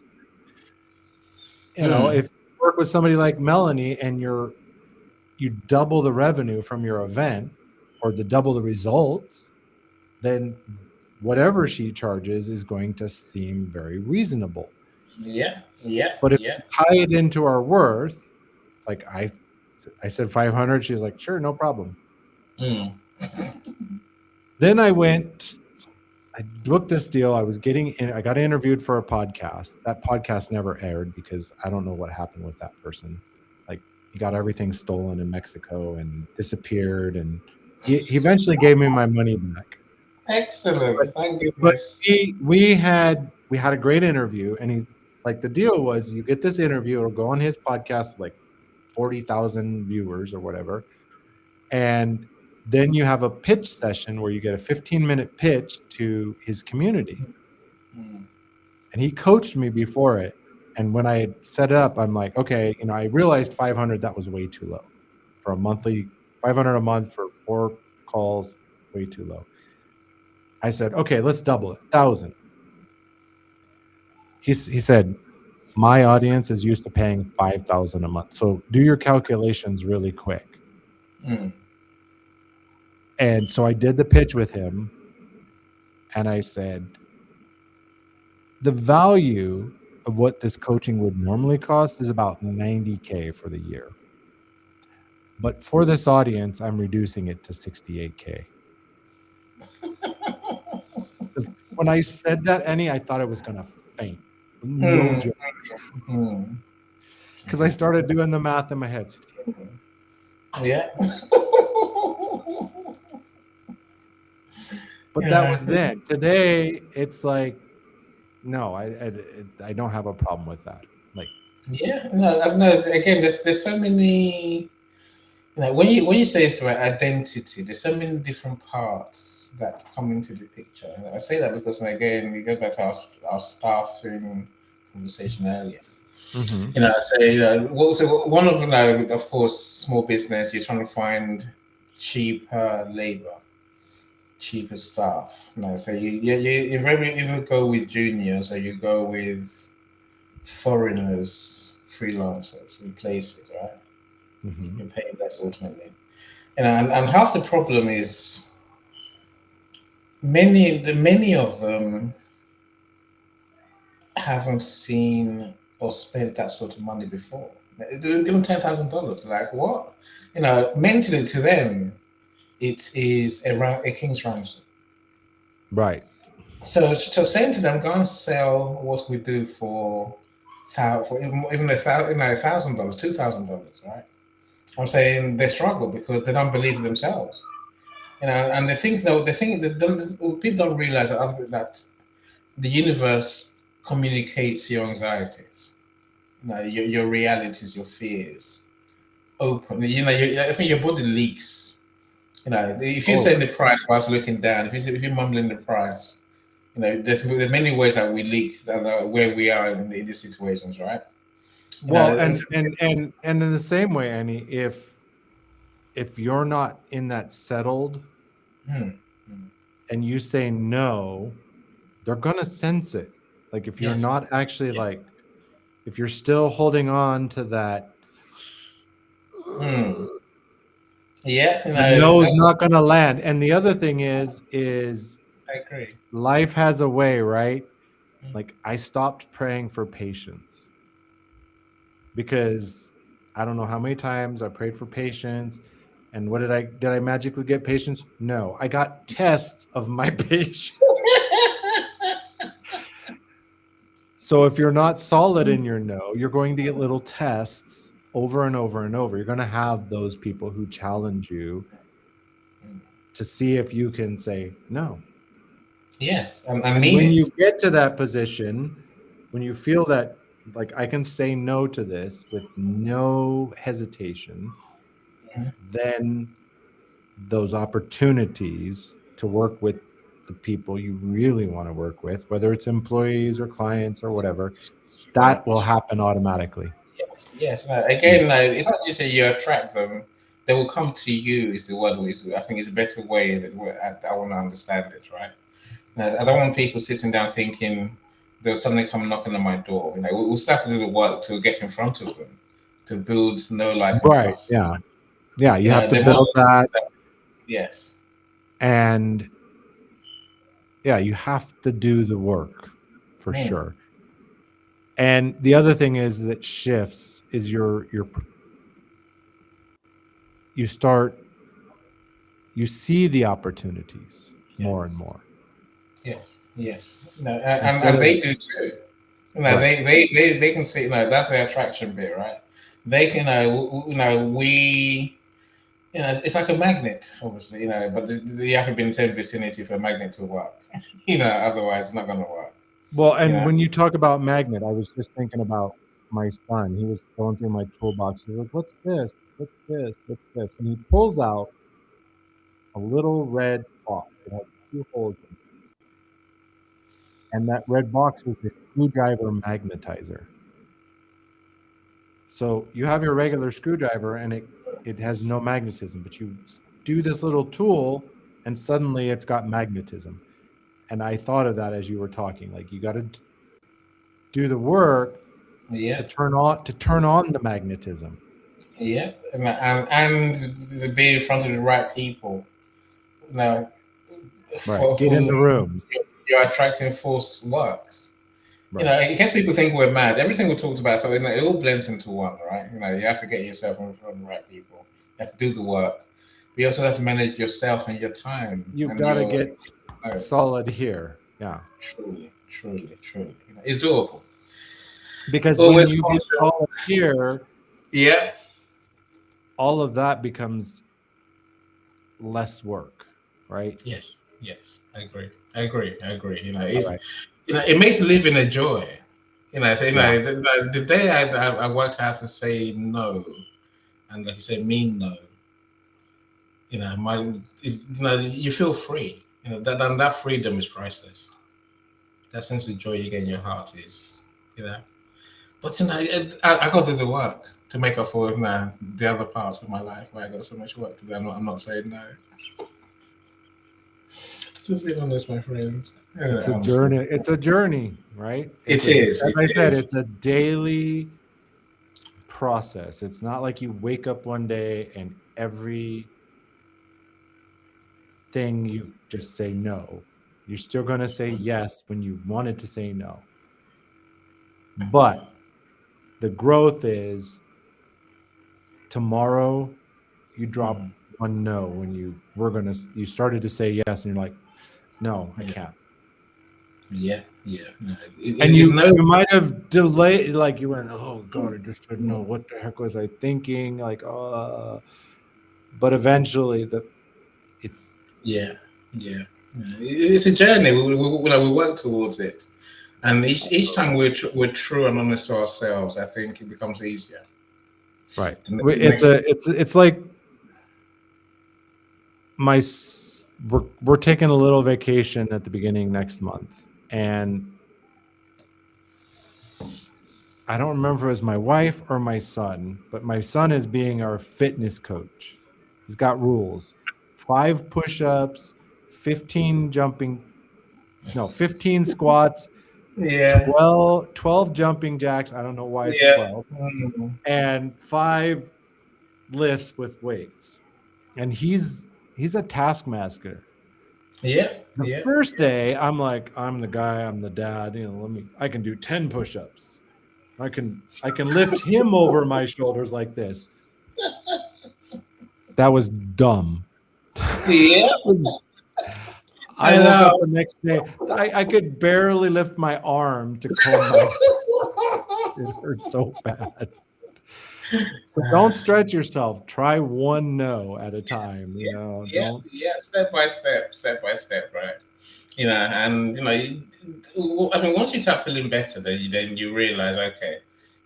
Speaker 1: if you work with somebody like Melanie and you double the revenue from your event or double the results, then whatever she charges is going to seem very reasonable.
Speaker 2: Yeah.
Speaker 1: But if you tie it into our worth, like I said 500, she was like, sure, no problem. Then I booked this deal. I got interviewed for a podcast. That podcast never aired because I don't know what happened with that person. Like he got everything stolen in Mexico and disappeared, and he eventually gave me my money back.
Speaker 2: Excellent. Thank goodness.
Speaker 1: But we had a great interview, and the deal was you get this interview, it'll go on his podcast, like 40,000 viewers or whatever. And then you have a pitch session where you get a 15-minute pitch to his community.
Speaker 2: Mm.
Speaker 1: And he coached me before it. And when I had set it up, I'm like, okay, I realized 500, that was way too low for a monthly, 500 a month for 4 calls, way too low. I said, okay, let's double it, 1,000. He said, my audience is used to paying 5,000 a month. So do your calculations really quick.
Speaker 2: Mm.
Speaker 1: And so I did the pitch with him. And I said, the value of what this coaching would normally cost is about $90K for the year. But for this audience, I'm reducing it to $68K. When I said that, Annie, I thought I was going to faint. No joke. Because I started doing the math in my head.
Speaker 2: Yeah.
Speaker 1: But that was then. Today, it's like, no, I don't have a problem with that. Like,
Speaker 2: yeah, no. Again, there's so many. When you say it's about identity, there's so many different parts that come into the picture. And I say that because, again, we go back to our staffing conversation earlier.
Speaker 1: mm-hmm.
Speaker 2: So one of them, of course, small business. You're trying to find cheaper labor, cheaper staff. So you either go with juniors or you go with foreigners, freelancers in places, right?
Speaker 1: Mm-hmm.
Speaker 2: You're paying less ultimately. And half the problem is many of them haven't seen or spent that sort of money before. Even $10,000. Like what? Mentally to them, it is a king's ransom.
Speaker 1: Right.
Speaker 2: So saying to them, go and sell what we do for even $1,000, $2,000, right? I'm saying they struggle because they don't believe in themselves. And they think that people don't realize that the universe communicates your anxieties, your realities, your fears, open. I think your body leaks. If you're saying the price whilst looking down, if you're mumbling the price, there's many ways that we leak where we are in these situations, right?
Speaker 1: Well, and in the same way, Annie, if you're not in that settled and you say no, they're gonna sense it. Like if you're not actually like, if you're still holding on to that, the no is not gonna land. And the other thing is
Speaker 2: I agree.
Speaker 1: Life has a way, right? Like I stopped praying for patience because I don't know how many times I prayed for patience. And what did I magically get patience? No, I got tests of my patience. So if you're not solid in your no, you're going to get little tests over and over and over. You're going to have those people who challenge you to see if you can say no.
Speaker 2: Yes, and
Speaker 1: when you get to that position, when you feel that, like, I can say no to this with no hesitation, then those opportunities to work with the people you really want to work with, whether it's employees or clients or whatever, that will happen automatically.
Speaker 2: Yes. Again, it's not just that you attract them; they will come to you. Is the word. I think it's a better way that I want to understand it, right? I don't want people sitting down thinking there's something coming knocking on my door. We'll still have to do the work to get in front of them, to build know, like, and trust.
Speaker 1: Yeah. You have to build that.
Speaker 2: Yes.
Speaker 1: And yeah, you have to do the work for sure. And the other thing is that shifts is you see the opportunities more and more.
Speaker 2: Yes. And they do too. They can see. That's the attraction bit, right? They can. We. It's like a magnet, obviously. But you have to be in the same vicinity for a magnet to work. Otherwise it's not going to work.
Speaker 1: Well, and when you talk about magnet, I was just thinking about my son. He was going through my toolbox. He's like, "What's this? What's this? What's this?" And he pulls out a little red box. It has two holes in it, and that red box is a screwdriver magnetizer. So you have your regular screwdriver, and it has no magnetism, but you do this little tool, and suddenly it's got magnetism. And I thought of that as you were talking. Like you got to do the work
Speaker 2: Yeah.
Speaker 1: to turn on the magnetism.
Speaker 2: Yeah. And to be in front of the right people. Now,
Speaker 1: Right. Get in the rooms.
Speaker 2: Your attracting force works.
Speaker 1: Right.
Speaker 2: You know, in case people think we're mad, everything we talked about, so it all blends into one, right? You know, you have to get yourself in front of the right people. You have to do the work. But you also have to manage yourself and your time.
Speaker 1: You've got to get solid here. Yeah.
Speaker 2: Truly. You know, it's doable.
Speaker 1: Because when you get solid here,
Speaker 2: yeah,
Speaker 1: all of that becomes less work, right?
Speaker 2: Yes. I agree. You know, it's you know, it makes living a joy. You know, so, you know, the day I worked out to say no, and like you say, mean no. You know, you feel free. You know, that freedom is priceless. That sense of joy you get in your heart is, you know. But you know, I got to do the work to make up for the other parts of my life where I got so much work to do. I'm not saying no. Just being honest, my friends.
Speaker 1: It's a journey. It's a journey, right?
Speaker 2: It is.
Speaker 1: As I said, it's a daily process. It's not like you wake up one day and every thing you just say no. You're still going to say yes when you wanted to say no. But the growth is tomorrow you drop one no when you started to say yes and you're like, no, I can't.
Speaker 2: Yeah.
Speaker 1: And you might have delayed, like you went, oh God, I just didn't know what the heck was I thinking, like, but eventually it's
Speaker 2: it's a journey. We work towards it, and each time we're true and honest to ourselves, I think it becomes easier.
Speaker 1: Right. It's like we're taking a little vacation at the beginning next month, and I don't remember if it was my wife or my son, but my son is being our fitness coach. He's got rules: 5 push-ups, 15 squats, 12 jumping jacks. I don't know why it's 12, and 5 lifts with weights. And he's a taskmaster. The first day, I'm like, I'm the guy, I'm the dad. You know, I can do 10 push-ups. I can lift him over my shoulders like this. That was dumb.
Speaker 2: Yeah.
Speaker 1: I woke up the next day. I could barely lift my arm to comb my. It hurt so bad. So don't stretch yourself. Try one no at a time. You know.
Speaker 2: Step by step, right? You know, and you know, I mean, once you start feeling better, then you realize, okay,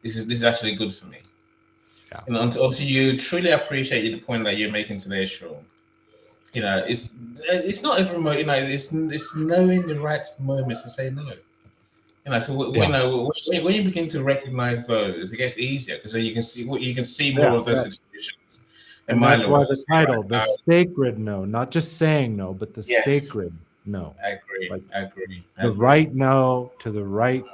Speaker 2: this is actually good for me.
Speaker 1: Yeah.
Speaker 2: You know, until you truly appreciate the point that you're making today, Sean. You know, it's not every moment. You know, it's knowing the right moments to say no. You know, so when you begin to recognize those, it gets easier because then you can see more of those situations.
Speaker 1: And that's why the title, the sacred no, not just saying no, but the sacred no.
Speaker 2: I agree.
Speaker 1: The right no to the right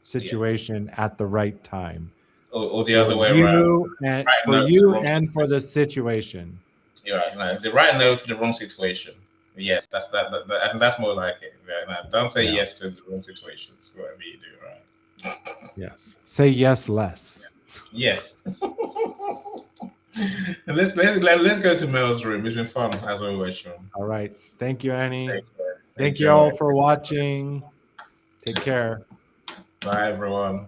Speaker 1: situation at the right time.
Speaker 2: Or the other way around.
Speaker 1: And for you and for the situation.
Speaker 2: You're right. No, the right no for the wrong situation. Yes, that's and that's more like it. Yeah, no, don't say yes to the wrong situations. Whatever you do, right?
Speaker 1: Yes. Say yes less.
Speaker 2: Yes. And let's go to Mel's room. It's been fun as always, Sean.
Speaker 1: All right. Thank you, Annie. Thank you all for watching. Take care.
Speaker 2: Bye, everyone.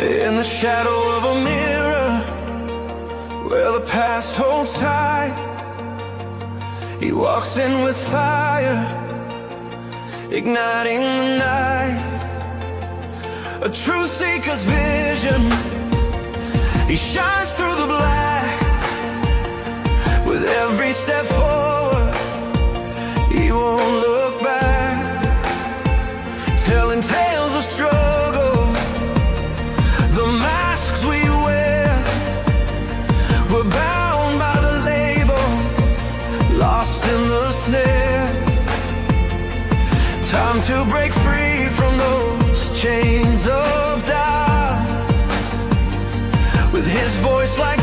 Speaker 4: In the shadow of a mirror, where the past holds tight. He walks in with fire, igniting the night. A truth seeker's vision, he shines through the black. With every step forward, he won't look back. Telling tales of struggle, the masks we wear, we're bound by the labels, lost in the snare. Time to break free from those chains of doubt. With his voice like